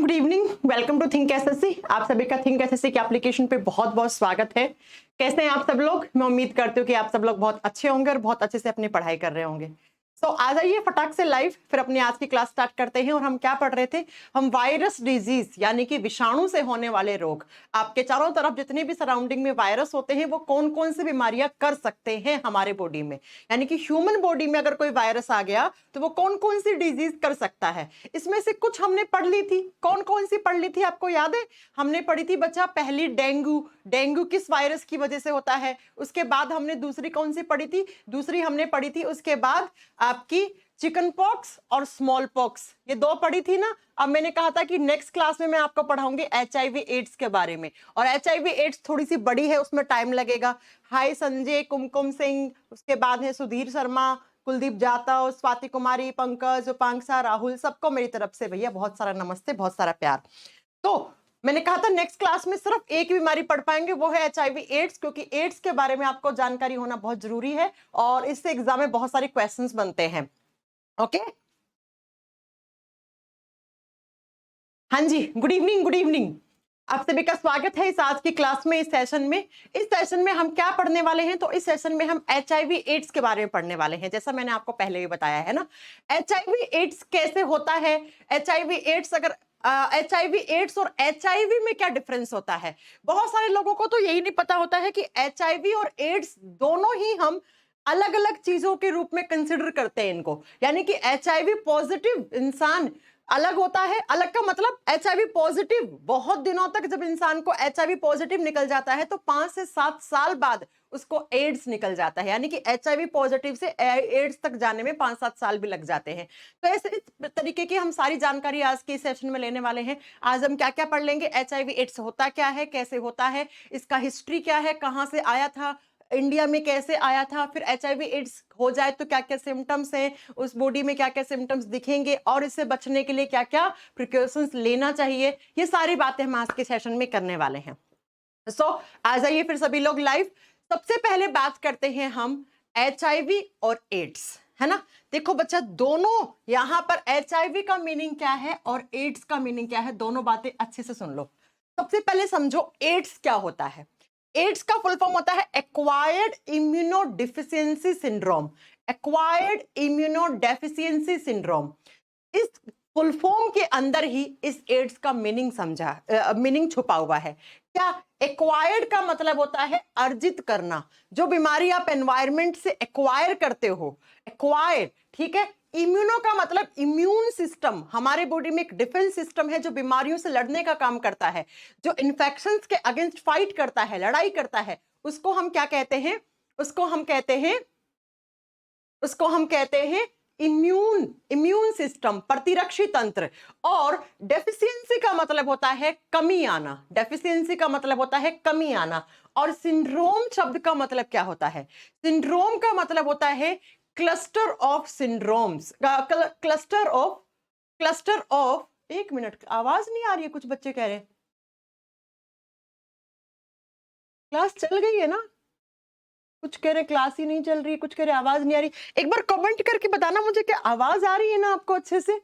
Good evening. Welcome to think SSC. आप सभी का थिंक एसएससी के एप्लीकेशन पे बहुत बहुत स्वागत है। कैसे हैं आप सब लोग? मैं उम्मीद करती हूँ कि आप सब लोग बहुत अच्छे होंगे और बहुत अच्छे से अपनी पढ़ाई कर रहे होंगे। तो आ जाइए फटाक से लाइव, फिर अपनी आज की क्लास स्टार्ट करते हैं। और हम क्या पढ़ रहे थे? हम वायरस डिजीज यानी कि विषाणु से होने वाले रोग। आपके चारों तरफ जितने भी सराउंडिंग में वायरस होते हैं वो कौन कौन सी बीमारियां कर सकते हैं हमारे बॉडी में, यानी कि ह्यूमन बॉडी में अगर कोई वायरस आ गया तो वो कौन कौन सी डिजीज कर सकता है। इसमें से कुछ हमने पढ़ ली थी। कौन कौन सी पढ़ ली थी आपको याद है? हमने पढ़ी थी बच्चा पहली डेंगू। डेंगू किस वायरस की वजह से होता है? उसके बाद हमने दूसरी कौन सी पढ़ी थी? दूसरी हमने पढ़ी थी उसके बाद आपकी चिकन पॉक्स और स्मॉल पॉक्स, ये दो पढ़ी थी ना। अब मैंने कहा था कि नेक्स्ट क्लास में मैं आपको पढ़ाऊंगी HIV एड्स के बारे में, और HIV एड्स थोड़ी सी बड़ी है, उसमें टाइम लगेगा। हाय संजय, कुमकुम सिंह, उसके बाद है सुधीर शर्मा, कुलदीप जाटव, स्वाति कुमारी, पंकज, उपांक्षा, राहुल, सबको मेरी तरफ से भैया बहुत सारा नमस्ते, बहुत सारा प्यार। तो मैंने कहा था नेक्स्ट क्लास में सिर्फ एक बीमारी पढ़ पाएंगे, वो है HIV एड्स, क्योंकि एड्स के बारे में आपको जानकारी होना बहुत जरूरी है और इससे एग्जाम में बहुत सारे क्वेश्चंस बनते हैं। ओके, हाँ जी, गुड इवनिंग, गुड इवनिंग। आप सभी का स्वागत है इस आज की क्लास में, इस सेशन में। इस सेशन में हम क्या पढ़ने वाले हैं? तो इस सेशन में हम HIV एड्स के बारे में पढ़ने वाले हैं, जैसा मैंने आपको पहले भी बताया है ना। HIV एड्स कैसे होता है? HIV एड्स अगर HIV एड्स और HIV में क्या डिफरेंस होता है? बहुत सारे लोगों को तो यही नहीं पता होता है कि HIV और एड्स दोनों ही हम अलग अलग चीजों के रूप में कंसिडर करते हैं इनको, यानी कि HIV पॉजिटिव इंसान अलग होता है। अलग का मतलब HIV पॉजिटिव बहुत दिनों तक, जब इंसान को HIV पॉजिटिव निकल जाता है तो 5 से 7 साल बाद उसको एड्स निकल जाता है, यानी कि HIV पॉजिटिव से एड्स तक जाने में 5-7 साल भी लग जाते हैं। तो ऐसे इस तरीके की हम सारी जानकारी आज के सेशन में लेने वाले हैं। आज हम क्या क्या पढ़ लेंगे? HIV एड्स होता क्या है, कैसे होता है, इसका हिस्ट्री क्या है, कहां से आया था, इंडिया में कैसे आया था, फिर HIV एड्स हो जाए तो क्या क्या सिम्टम्स हैं, उस बॉडी में क्या क्या सिम्टम्स दिखेंगे और इससे बचने के लिए क्या क्या प्रिकॉशंस लेना चाहिए, ये सारी बातें हम आज के सेशन में करने वाले हैं। सो आ जाइए फिर सभी लोग लाइव। सबसे पहले बात करते हैं हम HIV और एड्स, है ना। देखो बच्चा, दोनों यहां पर HIV का मीनिंग क्या है और एड्स का मीनिंग क्या है, दोनों बातें अच्छे से सुन लो। सबसे पहले समझो एड्स क्या होता है। एड्स का फुल फॉर्म होता है acquired immunodeficiency syndrome. Acquired immunodeficiency syndrome, इस फुल फॉर्म के अंदर ही इस एड्स का मीनिंग मीनिंग छुपा हुआ है। क्या? एक्वायर्ड का मतलब होता है अर्जित करना। जो बीमारी आप एनवायरमेंट से एक्वायर करते हो, एक्वायर, ठीक है। इम्यूनो का मतलब इम्यून सिस्टम, हमारे बॉडी में एक डिफेंस सिस्टम है जो बीमारियों से लड़ने का काम करता है, जो इन्फेक्शंस के अगेंस्ट फाइट करता है, लड़ाई करता है। उसको हम क्या कहते हैं? उसको हम कहते हैं इम्यून सिस्टम, प्रतिरक्षी तंत्र। और डेफिशिएंसी का मतलब होता है कमी आना। डेफिशिएंसी का मतलब होता है कमी आना। और सिंड्रोम शब्द का मतलब क्या होता है? सिंड्रोम का मतलब होता है cluster of syndromes, cluster of एक मिनट, आवाज नहीं आ रही है, कुछ बच्चे कह रहे हैं क्लास चल गई है ना, कुछ कह रहे क्लास ही नहीं चल रही, कुछ कह रहे आवाज नहीं आ रही। एक बार कमेंट करके बताना मुझे कि आवाज आ रही है ना आपको अच्छे से।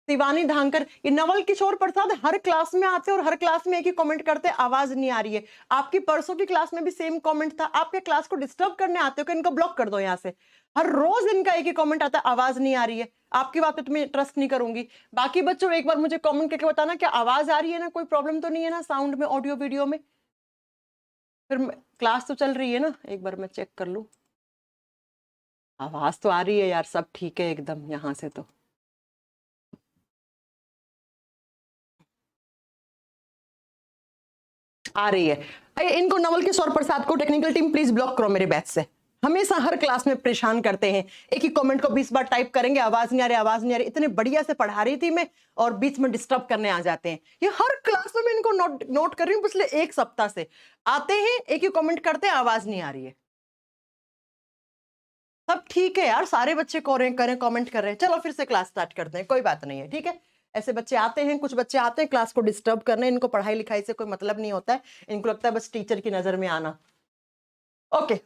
शिवानी धांकर, ये नवल किशोर प्रसाद हर क्लास में आते और हर क्लास में एक ही कमेंट करते, आवाज नहीं आ रही है। आपकी परसों की क्लास में भी सेम कमेंट था। आपके क्लास को डिस्टर्ब करने आते हो कि इनको ब्लॉक कर दो यहाँ से। हर रोज इनका एक ही कमेंट आता है, आवाज नहीं आ रही है। आपकी बात पे तुम्हें ट्रस्ट नहीं करूंगी। बाकी बच्चों एक बार मुझे कमेंट करके बताना क्या आवाज आ रही है ना, कोई प्रॉब्लम तो नहीं है ना साउंड में, ऑडियो वीडियो में। फिर क्लास तो चल रही है ना, एक बार मैं चेक कर लूं। आवाज तो आ रही है यार, सब ठीक है एकदम यहां से तो। आ रही है। इनको नवल किशोर प्रसाद को टेक्निकल टीम प्लीज ब्लॉक करो मेरे बैच से। हमेशा हर क्लास में परेशान करते हैं। एक ही कमेंट को 20 बार टाइप करेंगे, आवाज नहीं आ रही, आवाज नहीं आ रही। इतने बढ़िया से पढ़ा रही थी मैं और बीच में डिस्टर्ब करने आ जाते हैं। ये हर क्लास में मैं इनको नोट कर रही हूँ पिछले एक सप्ताह से। आते हैं, एक ही कमेंट करते हैं, आवाज नहीं आ रही है। सब ठीक है यार, सारे बच्चे करें कमेंट कर रहे हैं। चलो फिर से क्लास स्टार्ट करते हैं, कोई बात नहीं है, ठीक है। ऐसे बच्चे आते हैं, कुछ बच्चे आते हैं क्लास को डिस्टर्ब करने, इनको पढ़ाई लिखाई से कोई मतलब नहीं होता है, इनको लगता है बस टीचर की नजर में आना। ओके,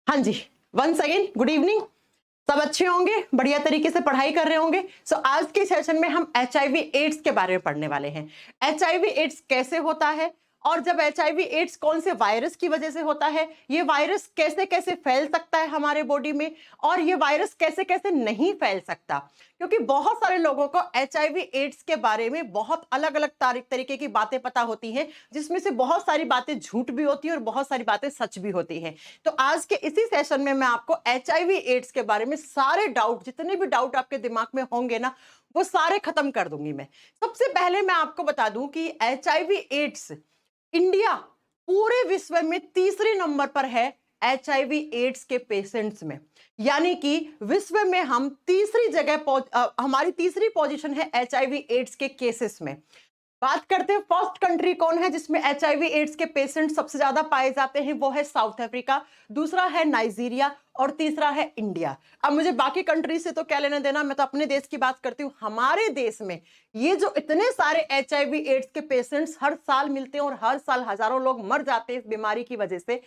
हाँ जी, वंस अगेन गुड इवनिंग। सब अच्छे होंगे, बढ़िया तरीके से पढ़ाई कर रहे होंगे। सो आज के सेशन में हम HIV एड्स के बारे में पढ़ने वाले हैं। HIV एड्स कैसे होता है, और जब HIV एड्स कौन से वायरस की वजह से होता है, ये वायरस कैसे कैसे फैल सकता है हमारे बॉडी में, और ये वायरस कैसे कैसे नहीं फैल सकता। क्योंकि बहुत सारे लोगों को HIV एड्स के बारे में बहुत अलग अलग तरीके की बातें पता होती हैं, जिसमें से बहुत सारी बातें झूठ भी होती है और बहुत सारी बातें सच भी होती हैं। तो आज के इसी सेशन में मैं आपको HIV एड्स के बारे में सारे डाउट, जितने भी डाउट आपके दिमाग में होंगे ना, वो सारे खत्म कर दूंगी मैं। सबसे पहले मैं आपको बता दूं कि HIV एड्स इंडिया पूरे विश्व में तीसरे नंबर पर है HIV एड्स के पेशेंट्स में। यानी कि विश्व में हम तीसरी जगह, हमारी तीसरी पोजीशन है HIV एड्स के केसेस में। बात करते हैं फर्स्ट कंट्री कौन है जिसमें HIV एड्स के पेशेंट सबसे ज्यादा पाए जाते हैं, वो है साउथ अफ्रीका, दूसरा है नाइजीरिया और तीसरा है इंडिया। अब मुझे बाकी कंट्री से तो क्या लेना देना, मैं तो अपने देश की बात करती हूँ। हमारे देश में ये जो इतने सारे HIV एड्स के पेशेंट्स हर साल मिलते हैं और हर साल हजारों लोग मर जाते हैं इस बीमारी की वजह से,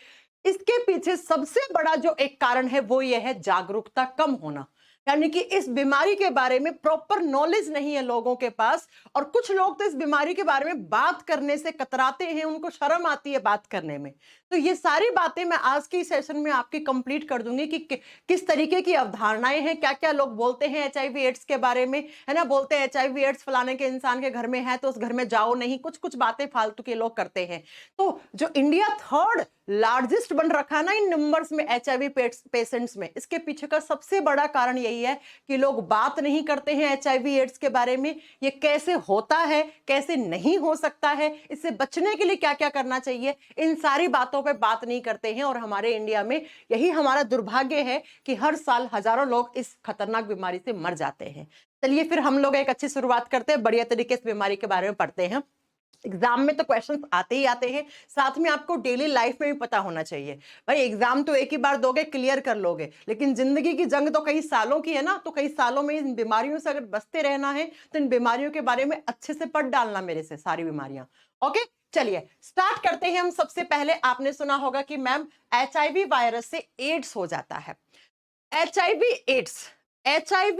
इसके पीछे सबसे बड़ा जो एक कारण है वो ये है जागरूकता कम होना। यानी कि इस बीमारी के बारे में प्रॉपर नॉलेज नहीं है लोगों के पास, और कुछ लोग तो इस बीमारी के बारे में बात करने से कतराते हैं, उनको शर्म आती है बात करने में। तो ये सारी बातें मैं आज की सेशन में आपकी कंप्लीट कर दूंगी कि किस तरीके की अवधारणाएं हैं, क्या क्या लोग बोलते हैं HIV एड्स के बारे में, है ना। बोलते हैं HIV एड्स फलाने के इंसान के घर में है तो उस घर में जाओ नहीं, कुछ कुछ बातें फालतू के लोग करते हैं। तो जो इंडिया थर्ड लार्जेस्ट बन रखा ना इन नंबर्स में HIV पेशेंट्स में, इसके पीछे का सबसे बड़ा कारण यही है कि लोग बात नहीं करते हैं HIV एड्स के बारे में। ये कैसे होता है, कैसे नहीं हो सकता है, इससे बचने के लिए क्या क्या करना चाहिए, इन सारी बातों पे बात नहीं करते हैं। और हमारे इंडिया में यही हमारा दुर्भाग्य है कि हर साल हजारों लोग इस खतरनाक बीमारी से मर जाते हैं। चलिए फिर हम लोग एक अच्छी शुरुआत करते हैं, बढ़िया तरीके से बीमारी के बारे में पढ़ते हैं। एग्जाम में तो क्वेश्चंस आते ही आते हैं, साथ में आपको डेली लाइफ में भी पता होना चाहिए। भाई एग्जाम तो एक ही बार दोगे, क्लियर कर लोगे, लेकिन जिंदगी की जंग तो कई सालों की है ना। तो कई सालों में इन बीमारियों से अगर बचते रहना है तो इन बीमारियों के बारे में अच्छे से पढ़ डालना मेरे से सारी बीमारियां। ओके चलिए स्टार्ट करते हैं हम। सबसे पहले आपने सुना होगा कि मैम HIV वायरस से एड्स हो जाता है। HIV एड्स, HIV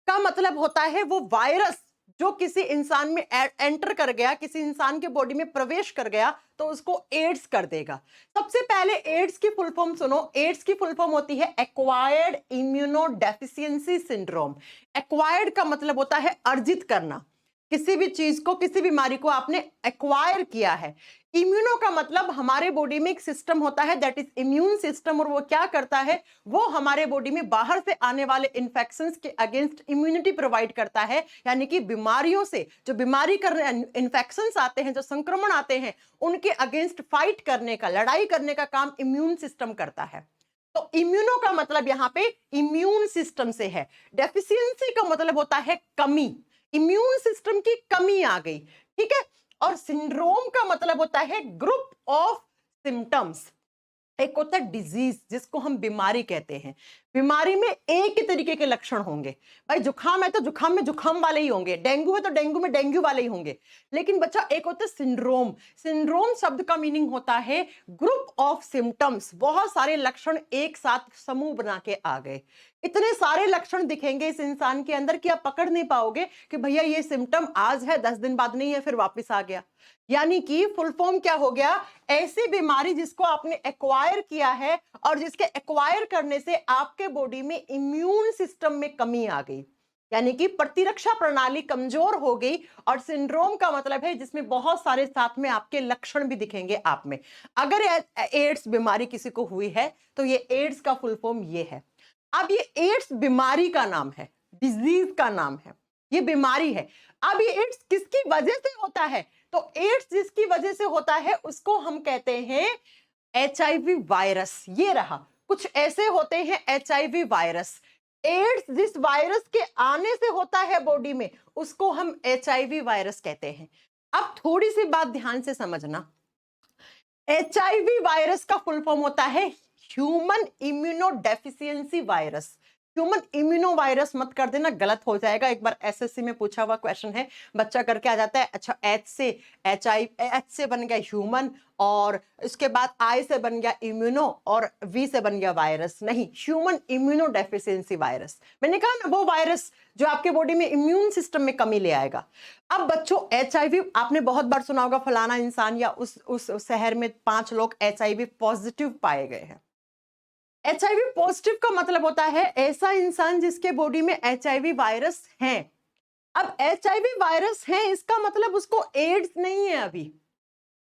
का मतलब होता है वो वायरस जो किसी इंसान में एंटर कर गया, किसी इंसान के बॉडी में प्रवेश कर गया तो उसको एड्स कर देगा। सबसे पहले एड्स की फुल फॉर्म सुनो। एड्स की फुल फॉर्म होती है एक्वायर्ड इम्यूनोडेफिशिएंसी सिंड्रोम। एक्वायर्ड का मतलब होता है अर्जित करना, किसी भी चीज को, किसी बीमारी को आपने एक्वायर किया है। इम्यूनो का मतलब हमारे बॉडी में एक सिस्टम होता है दैट इज इम्यून सिस्टम, और वो क्या करता है, वो हमारे बॉडी में बाहर से आने वाले इन्फेक्शंस के अगेंस्ट इम्यूनिटी प्रोवाइड करता है। यानी कि बीमारियों से जो बीमारी करने इन्फेक्शंस आते हैं, जो संक्रमण आते हैं, उनके अगेंस्ट फाइट करने का, लड़ाई करने का काम इम्यून सिस्टम करता है। तो इम्यूनो का मतलब यहां पे इम्यून सिस्टम से है। डेफिशिएंसी का मतलब होता है कमी, इम्यून सिस्टम की कमी आ गई, ठीक है। और सिंड्रोम का मतलब होता है ग्रुप ऑफ सिम्टम्स। एक होता है डिजीज जिसको हम बीमारी कहते हैं। बीमारी में एक ही तरीके के लक्षण होंगे। भाई जुखाम है तो जुखाम में जुखाम वाले ही होंगे, डेंगू है तो डेंगू में डेंगू वाले ही होंगे। लेकिन बच्चा एक होता है सिंड्रोम। सिंड्रोम शब्द का मीनिंग होता है ग्रुप ऑफ सिम्टम्स। बहुत सारे लक्षण एक साथ समूह बना के आ गए। इतने सारे लक्षण दिखेंगे इस इंसान के अंदर कि आप पकड़ नहीं पाओगे कि भैया ये सिम्टम आज है, 10 दिन बाद नहीं है, फिर वापस आ गया। यानी कि फुल फॉर्म क्या हो गया, ऐसी बीमारी जिसको आपने एक्वायर किया है और जिसके एक्वायर करने से आपके बॉडी में इम्यून सिस्टम में कमी आ गई, यानी कि प्रतिरक्षा प्रणाली कमजोर हो गई। और सिंड्रोम का मतलब है जिसमें बहुत सारे साथ में आपके लक्षण भी दिखेंगे आप में। अगर एड्स बीमारी किसी को हुई है तो ये एड्स का फुल फॉर्म ये है। अब ये एड्स बीमारी का नाम है, डिजीज का नाम है, ये बीमारी है। अब ये एड्स किसकी वजह से होता है, तो एड्स जिसकी वजह से होता है उसको हम कहते हैं HIV वायरस। ये रहा, कुछ ऐसे होते हैं HIV वायरस। एड्स जिस वायरस के आने से होता है बॉडी में उसको हम HIV वायरस कहते हैं। अब थोड़ी सी बात ध्यान से समझना, HIV वायरस का फुल फॉर्म होता है human immunodeficiency virus. Human immuno virus मत कर देना, गलत हो जाएगा। एक बार एसएससी में पूछा हुआ क्वेश्चन है, बच्चा करके आ जाता है, अच्छा एच से बन गया ह्यूमन, और इसके बाद आई से बन गया इम्यूनो, और वी से बन गया वायरस। नहीं, ह्यूमन इम्यूनो डेफिशिएंसी वायरस। मैंने कहा ना, वो वायरस जो आपके बॉडी में इम्यून सिस्टम में कमी ले आएगा। अब बच्चों, HIV आपने बहुत बार सुना होगा, फलाना इंसान या उस शहर में 5 लोग HIV पॉजिटिव पाए गए हैं। HIV पॉजिटिव का मतलब होता है ऐसा इंसान जिसके बॉडी में HIV वायरस है। अब HIV वायरस है इसका मतलब उसको एड्स नहीं है अभी।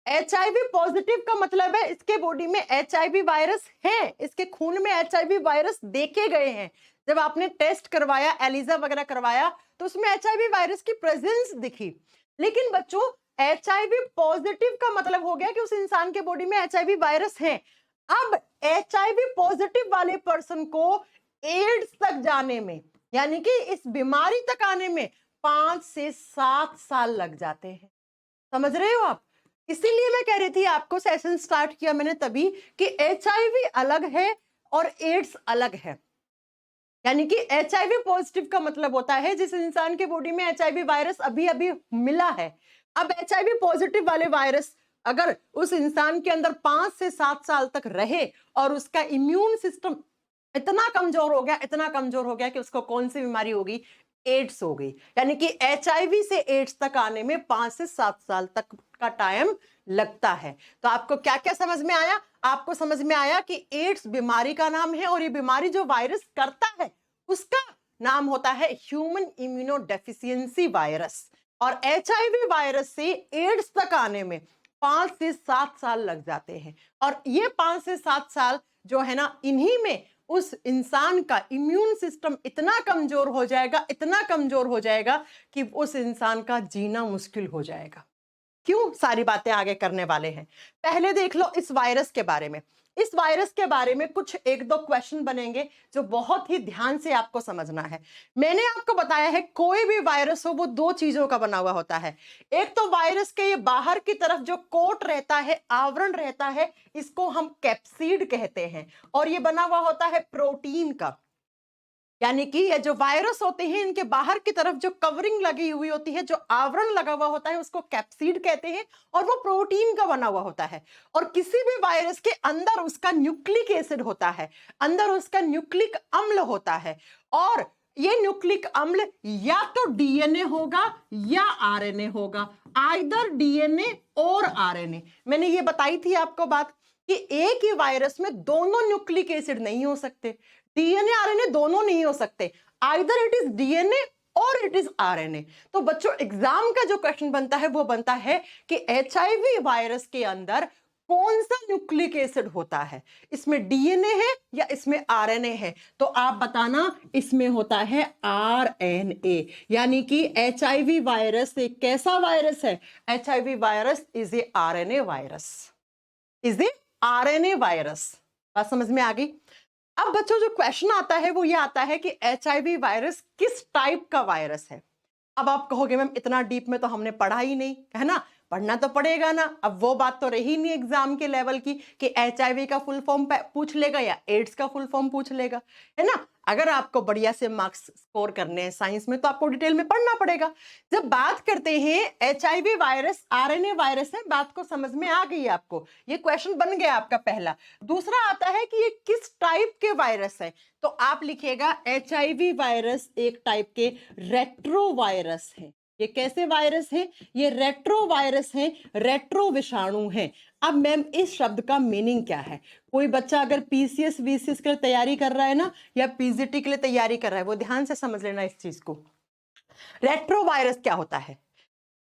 HIV पॉजिटिव का मतलब है इसके बॉडी में HIV वायरस है, इसके खून में HIV वायरस देखे गए हैं। जब आपने टेस्ट करवाया, एलिजा वगैरह करवाया, तो उसमें HIV वायरस की प्रेजेंस दिखी। लेकिन बच्चों, HIV पॉजिटिव का मतलब हो गया कि उस इंसान के बॉडी में HIV वायरस है। अब HIV पॉजिटिव वाले पर्सन को एड्स तक जाने में, यानी कि इस बीमारी तक आने में 5 से 7 साल लग जाते हैं। समझ रहे हो आप? इसीलिए मैं कह रही थी, आपको सेशन स्टार्ट किया मैंने तभी कि HIV अलग है और एड्स अलग है। यानी कि HIV पॉजिटिव का मतलब होता है जिस इंसान के बॉडी में HIV वायरस अभी अभी मिला है। अब HIV पॉजिटिव वाले वायरस अगर उस इंसान के अंदर 5 से 7 साल तक रहे और उसका इम्यून सिस्टम इतना कमजोर हो गया, इतना कमजोर हो गया कि उसको कौन सी बीमारी होगी? एड्स हो गई। यानी कि HIV से एड्स तक आने में 5 से 7 साल तक का टाइम लगता है। तो आपको क्या क्या समझ में आया? आपको समझ में आया कि एड्स बीमारी का नाम है, और ये बीमारी जो वायरस करता है उसका नाम होता है ह्यूमन इम्यूनो डेफिशिएंसी वायरस। और HIV वायरस से एड्स तक आने में 5 से 7 साल लग जाते हैं। और ये 5 से 7 साल जो है ना, इन्हीं में उस इंसान का इम्यून सिस्टम इतना कमजोर हो जाएगा, इतना कमजोर हो जाएगा कि उस इंसान का जीना मुश्किल हो जाएगा। क्यों? सारी बातें आगे करने वाले हैं। पहले देख लो इस वायरस के बारे में। इस वायरस के बारे में कुछ 1-2 क्वेश्चन बनेंगे जो बहुत ही ध्यान से आपको समझना है। मैंने आपको बताया है कोई भी वायरस हो वो 2 चीजों का बना हुआ होता है। एक तो वायरस के ये बाहर की तरफ जो कोट रहता है, आवरण रहता है, इसको हम कैप्सिड कहते हैं, और ये बना हुआ होता है प्रोटीन का। यानी कि ये जो वायरस होते हैं इनके बाहर की तरफ जो कवरिंग लगी हुई होती है, जो आवरण लगा हुआ होता है, उसको कैप्सिड कहते हैं, और वो प्रोटीन का बना हुआ होता है। और किसी भी वायरस के अंदर उसका न्यूक्लिक एसिड होता है, अंदर उसका न्यूक्लिक अम्ल होता है, और ये न्यूक्लिक अम्ल या तो डीएनए होगा या आरएनए होगा, आइदर डीएनए और आरएनए। मैंने ये बताई थी आपको बात कि एक ही वायरस में दोनों न्यूक्लिक एसिड नहीं हो सकते, डीएनए आरएनए दोनों नहीं हो सकते, आइदर इट इज डीएनए और इट इज आरएनए। तो बच्चों, एग्जाम का जो क्वेश्चन बनता है वो बनता है कि एचआईवी वायरस के अंदर कौन सा न्यूक्लिक एसिड होता है, इसमें डीएनए है या इसमें आरएनए है? तो आप बताना, इसमें होता है आरएनए। यानी कि एचआईवी वायरस एक कैसा वायरस है? HIV virus is a RNA virus, is a RNA virus. बात समझ में आ गई? अब बच्चों, जो क्वेश्चन आता है वो ये आता है कि एचआईवी वायरस किस टाइप का वायरस है। अब आप कहोगे मैम इतना डीप में तो हमने पढ़ा ही नहीं, है ना? पढ़ना तो पड़ेगा ना। अब वो बात तो रही नहीं एग्जाम के लेवल की कि एचआईवी का फुल फॉर्म पूछ लेगा या एड्स का फुल फॉर्म पूछ लेगा, है ना? अगर आपको बढ़िया से मार्क्स स्कोर करने हैं साइंस में तो आपको डिटेल में पढ़ना पड़ेगा। जब बात करते हैं एचआईवी वायरस आरएनए वायरस है, बात को समझ में आ गई आपको? ये क्वेश्चन बन गया आपका पहला। दूसरा आता है कि ये किस टाइप के वायरस है, तो आप लिखिएगा एचआईवी वायरस एक टाइप के रेट्रो वायरस है। ये कैसे वायरस है? ये रेट्रो वायरस है, रेट्रो विषाणु है। अब मैम इस शब्द का मीनिंग क्या है? कोई बच्चा अगर पीसीएस वीसीएस के लिए तैयारी कर रहा है ना, या पीजीटी के लिए तैयारी कर रहा है, वो ध्यान से समझ लेना इस चीज को। रेट्रो वायरस क्या होता है?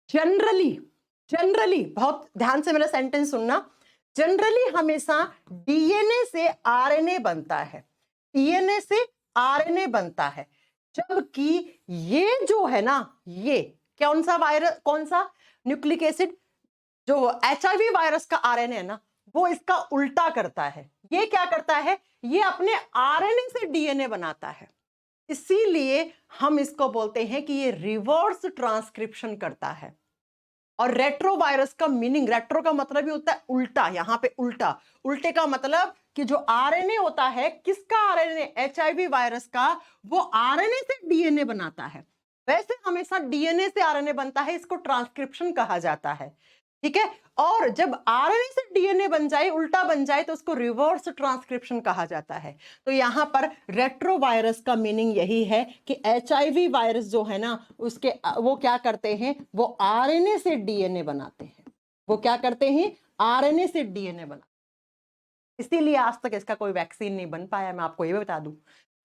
जनरली बहुत ध्यान से मेरा सेंटेंस सुनना, जनरली हमेशा डीएनए से आरएनए बनता है, डीएनए से आरएनए बनता है, जबकि ये जो है ना, ये कौन सा वायरस, कौन सा न्यूक्लिक एसिड, जो एचआईवी वायरस का आरएनए है ना, वो इसका उल्टा करता है। ये क्या करता है? ये अपने आरएनए से डीएनए बनाता है, इसीलिए हम इसको बोलते हैं कि ये रिवर्स ट्रांसक्रिप्शन करता है। और रेट्रो वायरस का मीनिंग, रेट्रो का मतलब ही होता है उल्टा, यहां पे उल्टा, उल्टे का मतलब कि जो आरएनए होता है, किसका आरएनए, एचआईवी वायरस का, वो आरएनए से डीएनए बनाता है। वैसे हमेशा डीएनए से आरएनए बनता है, इसको ट्रांसक्रिप्शन कहा जाता है, ठीक है। और जब आरएनए से डीएनए बन जाए, उल्टा बन जाए, तो उसको रिवर्स ट्रांसक्रिप्शन कहा जाता है। तो यहां पर रेट्रोवायरस का मीनिंग यही है कि एचआईवी वायरस जो है ना, उसके वो क्या करते हैं, वो आरएनए से डीएनए बनाते हैं। वो क्या करते हैं, आरएनए से डीएनए बनाते हैं। इसीलिए आज तक इसका कोई वैक्सीन नहीं बन पाया, मैं आपको ये भी बता दूं।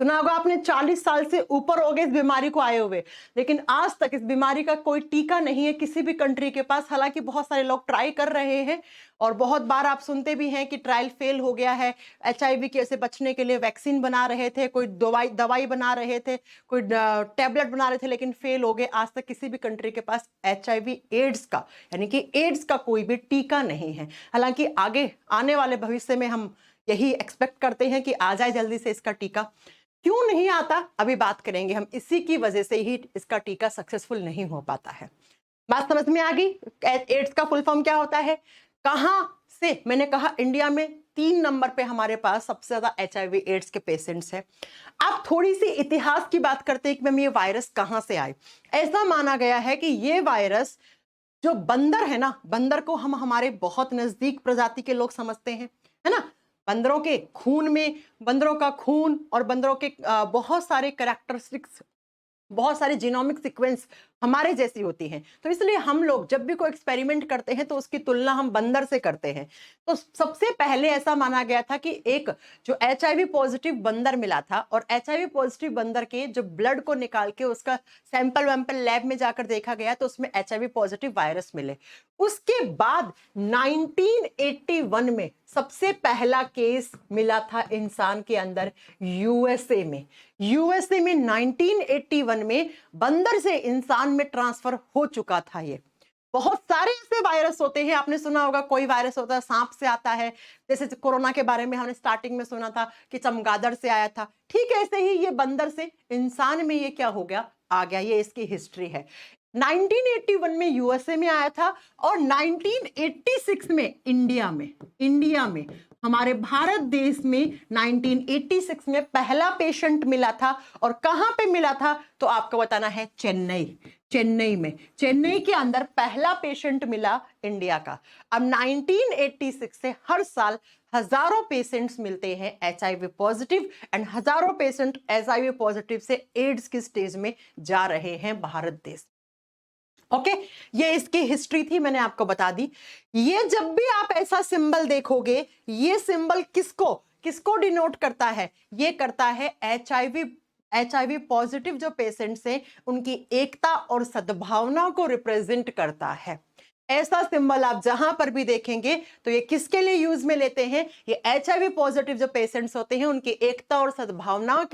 सुना होगा आपने, 40 साल से ऊपर हो गए इस बीमारी को आए हुए, लेकिन आज तक इस बीमारी का कोई टीका नहीं है किसी भी कंट्री के पास। हालांकि बहुत सारे लोग ट्राई कर रहे हैं और बहुत बार आप सुनते भी हैं कि ट्रायल फेल हो गया है। एचआईवी के से बचने के लिए वैक्सीन बना रहे थे, कोई दवाई बना रहे थे, कोई टैबलेट बना रहे थे, लेकिन फेल हो गए। आज तक किसी भी कंट्री के पास एचआईवी एड्स का, यानी कि एड्स का कोई भी टीका नहीं है। हालांकि आगे आने वाले भविष्य में हम यही एक्सपेक्ट करते हैं कि आ जाए जल्दी से इसका टीका। क्यों नहीं आता, अभी बात करेंगे हम। इसी की वजह से ही इसका टीका सक्सेसफुल नहीं हो पाता है। बात समझ में आ गई? एड्स का फुल फॉर्म क्या होता है, कहां से? मैंने कहा इंडिया में 3 नंबर पे हमारे पास सबसे ज्यादा एचआईवी एड्स के पेशेंट्स हैं। अब थोड़ी सी इतिहास की बात करते हैं कि मैम ये वायरस कहां से आए। ऐसा माना गया है कि ये वायरस, जो बंदर है ना, बंदर को हम हमारे बहुत नजदीक प्रजाति के लोग समझते हैं, है ना। बंदरों के खून में, बंदरों का खून और बंदरों के बहुत सारे कैरेक्टरिस्टिक्स, बहुत सारे जीनोमिक सीक्वेंस हमारे जैसी होती हैं। तो इसलिए हम लोग जब भी कोई एक्सपेरिमेंट करते हैं तो उसकी तुलना हम बंदर से करते हैं। तो सबसे पहले ऐसा माना गया था कि एक जो एचआईवी पॉजिटिव बंदर मिला था, और एचआईवी पॉजिटिव बंदर के जो ब्लड को निकाल के उसका सैंपल वैंपल लैब में जाकर देखा गया तो उसमें एचआईवी पॉजिटिव वायरस मिले। उसके बाद 1981 में सबसे पहला केस मिला था इंसान के अंदर, यूएसए में। यूएसए में 1981 में बंदर से इंसान में ट्रांसफर हो चुका था। ये बहुत सारे ऐसे वायरस होते हैं, आपने सुना होगा, कोई वायरस होता है सांप से आता है, जैसे कोरोना के बारे में हमने स्टार्टिंग में सुना था कि चमगादड़ से आया था। ठीक है, ऐसे ही ये बंदर से इंसान में ये क्या हो गया, आ गया। ये इसकी हिस्ट्री है। 1981 में यूएसए में आया था और 1986 में इंडिया में हमारे भारत देश में 1986 में पहला पेशेंट मिला था। और कहां पे मिला था तो आपको बताना है, चेन्नई में। चेन्नई के अंदर पहला पेशेंट मिला इंडिया का। अब 1986 से हर साल हजारों पेशेंट्स मिलते हैं एचआईवी पॉजिटिव, एंड हजारों पेशेंट एचआईवी पॉजिटिव से एड्स की स्टेज में जा रहे हैं भारत देश। ओके, ये इसकी हिस्ट्री थी, मैंने आपको बता दी। ये जब भी आप ऐसा सिंबल देखोगे, ये सिंबल किसको डिनोट करता है, ये करता है एचआईवी पॉजिटिव जो पेशेंट्स हैं उनकी एकता और सद्भावना को रिप्रेजेंट करता है। ऐसा सिंबल आप जहां पर भी देखेंगे तो ये किसके लिए यूज में लेते हैं, ये एचआईवी पॉजिटिव जो पेशेंट्स होते हैं उनकी एकता और सद्भावना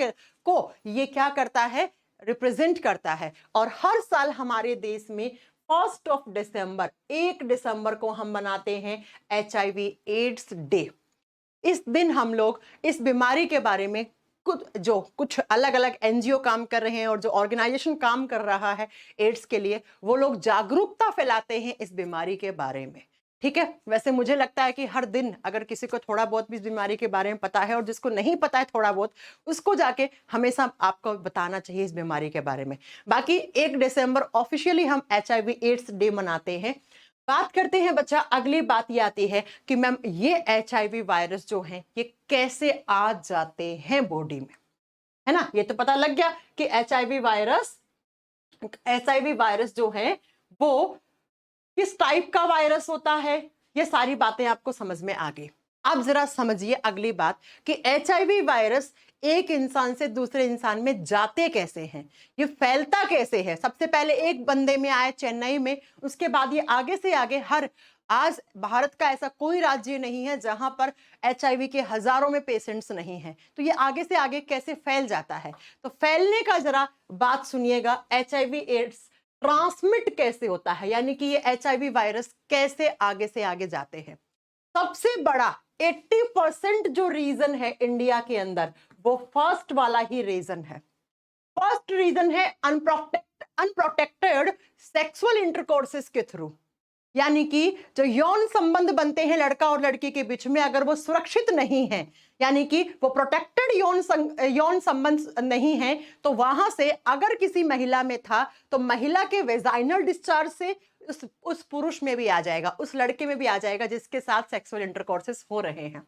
को ये क्या करता है, रिप्रेजेंट करता है। और हर साल हमारे देश में 1 दिसंबर को हम मनाते हैं एचआईवी एड्स डे। इस दिन हम लोग इस बीमारी के बारे में कुछ अलग अलग एनजीओ काम कर रहे हैं और जो ऑर्गेनाइजेशन काम कर रहा है एड्स के लिए, वो लोग जागरूकता फैलाते हैं इस बीमारी के बारे में। ठीक है, वैसे मुझे लगता है कि हर दिन अगर किसी को थोड़ा बहुत भी इस बीमारी के बारे में पता है, और जिसको नहीं पता है थोड़ा बहुत, उसको जाके हमेशा आपको बताना चाहिए इस बीमारी के बारे में। बाकी 1 दिसंबर ऑफिशियली हम एचआईवी एड्स डे मनाते हैं। बात करते हैं बच्चा, अगली बात ये आती है कि मैम ये एचआईवी वायरस जो है ये कैसे आ जाते हैं बॉडी में, है ना। ये तो पता लग गया कि एचआईवी वायरस जो है वो किस टाइप का वायरस होता है, ये सारी बातें आपको समझ में आ गई। अब जरा समझिए अगली बात कि एचआईवी वायरस एक इंसान से दूसरे इंसान में जाते कैसे हैं, ये फैलता कैसे है। सबसे पहले एक बंदे में आया चेन्नई में, उसके बाद ये आगे से आगे आज भारत का ऐसा कोई राज्य नहीं है जहां पर एचआईवी के हजारों में पेशेंट्स नहीं हैं। तो ये आगे से आगे कैसे फैल जाता है, तो फैलने का जरा बात सुनिएगा। एचआईवी एड्स ट्रांसमिट कैसे होता है, यानी कि ये एचआईवी वायरस कैसे आगे से आगे जाते हैं। सबसे बड़ा 80% जो रीजन है इंडिया के अंदर, वो फर्स्ट वाला ही रीजन है। फर्स्ट रीजन है अनप्रोटेक्टेड सेक्सुअल इंटरकोर्सेस के थ्रू। यानी कि जो यौन संबंध बनते हैं लड़का और लड़की के बीच में, अगर वो सुरक्षित नहीं है, यानी कि वो प्रोटेक्टेड यौन संबंध नहीं है, तो वहां से अगर किसी महिला में था तो महिला के वेजाइनल डिस्चार्ज से उस पुरुष में भी आ जाएगा, उस लड़के में भी आ जाएगा जिसके साथ सेक्सुअल इंटरकोर्सेस हो रहे हैं।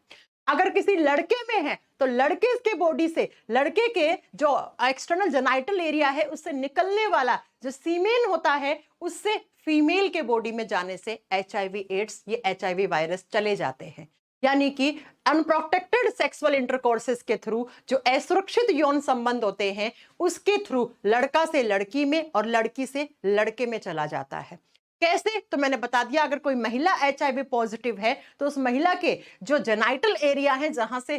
अगर किसी लड़के में है तो लड़के के बॉडी से, लड़के के जो एक्सटर्नल जेनाइटल एरिया है उससे निकलने वाला जो सीमेन होता है, उससे फीमेल के बॉडी में जाने से एचआईवी एड्स, ये एचआईवी वायरस चले जाते हैं। यानी कि अनप्रोटेक्टेड सेक्सुअल इंटरकोर्सेस के थ्रू जो असुरक्षित यौन संबंध होते हैं, उसके थ्रू लड़का से लड़की में और लड़की से लड़के में चला जाता है। कैसे? तो मैंने बता दिया, अगर कोई महिला एचआईवी पॉजिटिव है तो उस महिला के जो जेनाइटल एरिया है, जहां से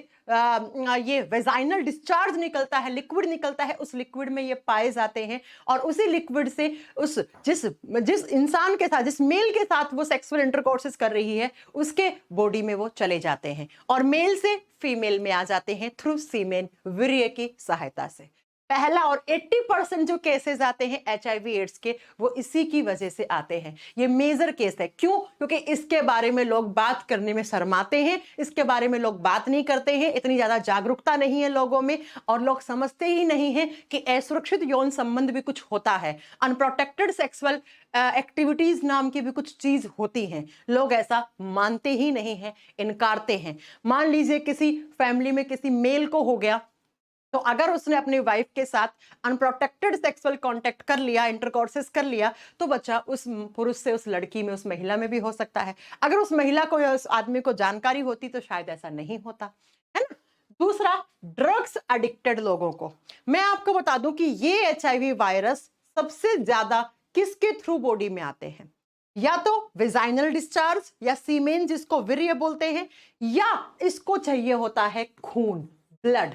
ये वेजाइनल डिस्चार्ज निकलता है, लिक्विड निकलता है, उस लिक्विड में ये पाए जाते हैं और उसी लिक्विड से उस जिस इंसान के साथ, जिस मेल के साथ वो सेक्सुअल इंटरकोर्सेस कर रही है, उसके बॉडी में वो चले जाते हैं और मेल से फीमेल में आ जाते हैं थ्रू सीमेन, वीर्य की सहायता से। पहला और 80% जो केसेस आते हैं एचआईवी एड्स के, वो इसी की वजह से आते हैं। ये मेजर केस है। क्यों? क्योंकि इसके बारे में लोग बात करने में शर्माते हैं, इसके बारे में लोग बात नहीं करते हैं, इतनी ज्यादा जागरूकता नहीं है लोगों में, और लोग समझते ही नहीं है कि असुरक्षित यौन संबंध भी कुछ होता है, अनप्रोटेक्टेड सेक्सुअल एक्टिविटीज नाम की भी कुछ चीज होती हैं। लोग ऐसा मानते ही नहीं है, इनकारते हैं। मान लीजिए किसी फैमिली में किसी मेल को हो गया, तो अगर उसने अपनी वाइफ के साथ अनप्रोटेक्टेड सेक्सुअल कांटेक्ट कर लिया, इंटरकोर्सेस कर लिया, तो बच्चा उस पुरुष से उस लड़की में, उस महिला में भी हो सकता है। अगर उस महिला को या उस आदमी को जानकारी होती तो शायद ऐसा नहीं होता, है ना। दूसरा, ड्रग्स एडिक्टेड लोगों को मैं आपको बता दूं कि ये एचआईवी वायरस सबसे ज्यादा किसके थ्रू बॉडी में आते हैं? या तो वेजाइनल डिस्चार्ज या सीमेन, जिसको वीर्य बोलते हैं, या इसको चाहिए होता है खून, ब्लड।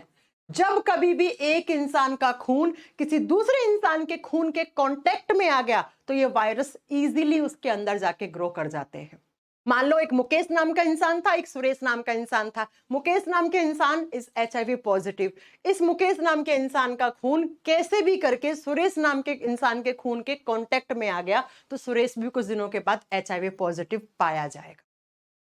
जब कभी भी एक इंसान का खून किसी दूसरे इंसान के खून के कांटेक्ट में आ गया तो ये वायरस इजीली उसके अंदर जाके ग्रो कर जाते हैं। मान लो एक मुकेश नाम का इंसान था, एक सुरेश नाम का इंसान था। मुकेश नाम के इंसान इस एचआईवी पॉजिटिव, इस मुकेश नाम के इंसान का खून कैसे भी करके सुरेश नाम के इंसान के खून के कांटेक्ट में आ गया तो सुरेश भी कुछ दिनों के बाद एचआईवी पॉजिटिव पाया जाएगा।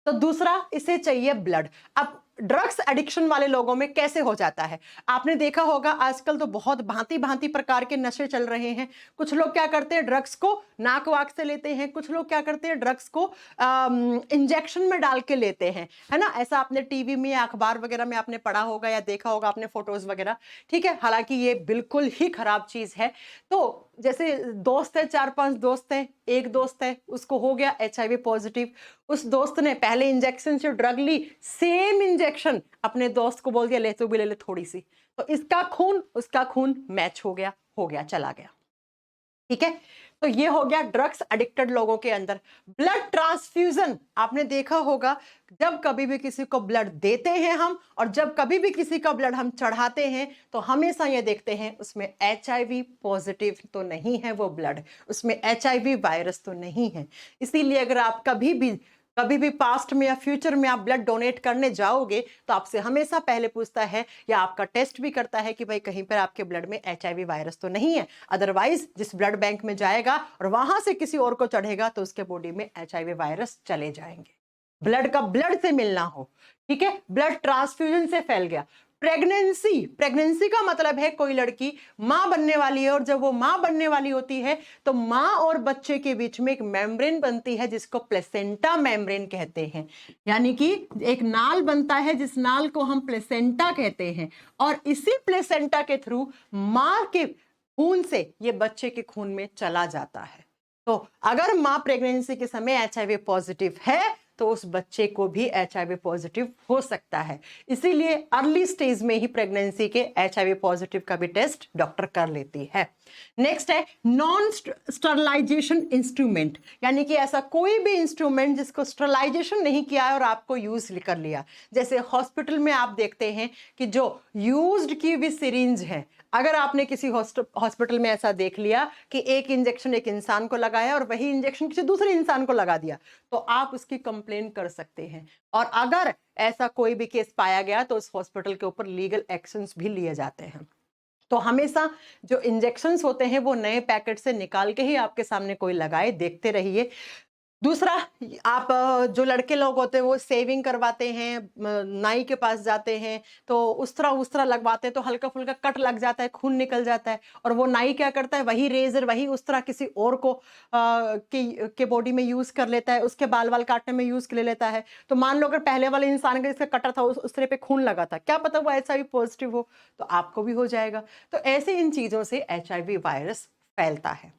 तो दूसरा, इसे चाहिए ब्लड। अब ड्रग्स एडिक्शन वाले लोगों में कैसे हो जाता है? आपने देखा होगा आजकल तो बहुत भांति भांति प्रकार के नशे चल रहे हैं। कुछ लोग क्या करते हैं, ड्रग्स को नाक वाक से लेते हैं, कुछ लोग क्या करते हैं, ड्रग्स को इंजेक्शन में डाल के लेते हैं, है ना। ऐसा आपने टीवी में या अखबार वगैरह में आपने पढ़ा होगा या देखा होगा आपने फोटोज वगैरह, ठीक है। हालांकि ये बिल्कुल ही खराब चीज है। तो जैसे दोस्त है, 4-5 दोस्त हैं, एक दोस्त है उसको हो गया एचआईवी पॉजिटिव, उस दोस्त ने पहले इंजेक्शन से ड्रग ली, सेम इंजेक्शन अपने दोस्त को बोल दिया ले तू भी ले ले थोड़ी सी, तो इसका खून उसका खून मैच हो गया चला गया, ठीक है। तो ये हो गया ड्रग्स एडिक्टेड लोगों के अंदर। ब्लड ट्रांसफ्यूजन आपने देखा होगा, जब कभी भी किसी को ब्लड देते हैं हम और जब कभी भी किसी का ब्लड हम चढ़ाते हैं तो हमेशा ये देखते हैं उसमें एचआईवी पॉजिटिव तो नहीं है वो ब्लड, उसमें एचआईवी वायरस तो नहीं है। इसीलिए अगर आप कभी भी पास्ट में या फ्यूचर में आप ब्लड डोनेट करने जाओगे तो आपसे हमेशा पहले पूछता है या आपका टेस्ट भी करता है कि भाई कहीं पर आपके ब्लड में एचआईवी वायरस तो नहीं है। अदरवाइज जिस ब्लड बैंक में जाएगा और वहां से किसी और को चढ़ेगा तो उसके बॉडी में एचआईवी वायरस चले जाएंगे। ब्लड का ब्लड से मिलना हो, ठीक है, ब्लड ट्रांसफ्यूजन से फैल गया। प्रेगनेंसी का मतलब है कोई लड़की मां बनने वाली है और जब वो मां बनने वाली होती है तो मां और बच्चे के बीच में एक मेम्ब्रेन बनती है जिसको प्लेसेंटा मेम्ब्रेन कहते हैं। यानी कि एक नाल बनता है जिस नाल को हम प्लेसेंटा कहते हैं और इसी प्लेसेंटा के थ्रू मां के खून से ये बच्चे के खून में चला जाता है। तो अगर मां प्रेगनेंसी के समय एचआईवी पॉजिटिव है तो उस बच्चे को भी एचआईवी पॉजिटिव हो सकता है। इसीलिए अर्ली स्टेज में ही प्रेगनेंसी के एचआईवी पॉजिटिव का भी टेस्ट डॉक्टर कर लेती है। नेक्स्ट है नॉन स्टरलाइजेशन इंस्ट्रूमेंट, यानी कि ऐसा कोई भी इंस्ट्रूमेंट जिसको स्टरलाइजेशन नहीं किया है और आपको यूज कर लिया। जैसे हॉस्पिटल में आप देखते हैं कि जो यूज्ड की हुई सिरिंज है, अगर आपने किसी हॉस्पिटल में ऐसा देख लिया कि एक इंजेक्शन एक इंसान को लगाया और वही इंजेक्शन किसी दूसरे इंसान को लगा दिया तो आप उसकी कंप्लेन कर सकते हैं और अगर ऐसा कोई भी केस पाया गया तो उस हॉस्पिटल के ऊपर लीगल एक्शंस भी लिए जाते हैं। तो हमेशा जो इंजेक्शंस होते हैं वो नए पैकेट से निकाल के ही आपके सामने कोई लगाए, देखते रहिए। दूसरा, आप जो लड़के लोग होते हैं वो सेविंग करवाते हैं, नाई के पास जाते हैं तो उस तरह लगवाते हैं तो हल्का फुल्का कट लग जाता है, खून निकल जाता है, और वो नाई क्या करता है, वही रेजर वही उस तरह किसी और को के बॉडी में यूज कर लेता है, उसके बाल वाल काटने में यूज कर लेता है। तो मान लो अगर पहले वाले इंसान का जिसका कटर था उस तरह पे खून लगा था, क्या पता वो HIV पॉजिटिव हो, तो आपको भी हो जाएगा। तो ऐसे इन चीजों से HIV वायरस फैलता है,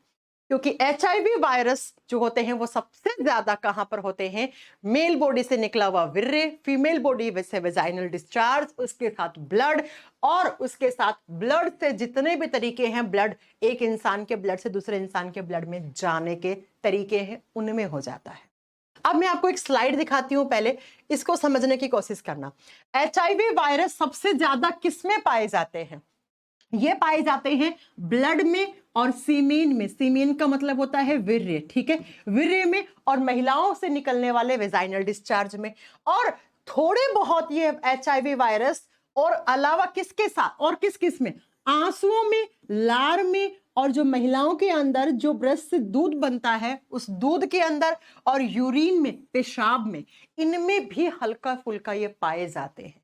क्योंकि HIV वायरस जो होते हैं वो सबसे ज्यादा कहां पर होते हैं, मेल बॉडी से निकला हुआ वीर्य, फीमेल बॉडी से वेजाइनल डिस्चार्ज, उसके साथ ब्लड, और उसके साथ ब्लड से जितने भी तरीके हैं, ब्लड एक इंसान के ब्लड से दूसरे इंसान के ब्लड में जाने के तरीके हैं, उनमें हो जाता है। अब मैं आपको एक स्लाइड दिखाती हूं, पहले इसको समझने की कोशिश करना। HIV वायरस सबसे ज्यादा किसमें पाए जाते हैं? ये पाए जाते हैं ब्लड में और सीमेन में। सीमेन का मतलब होता है वीर्य, ठीक है, वीर्य में, और महिलाओं से निकलने वाले वेजाइनल डिस्चार्ज में। और थोड़े बहुत ये HIV वायरस और अलावा किसके साथ और किस किस में, आंसुओं में, लार में, और जो महिलाओं के अंदर जो ब्रेस्ट से दूध बनता है उस दूध के अंदर, और यूरिन में, पेशाब में, इनमें भी हल्का फुल्का ये पाए जाते हैं।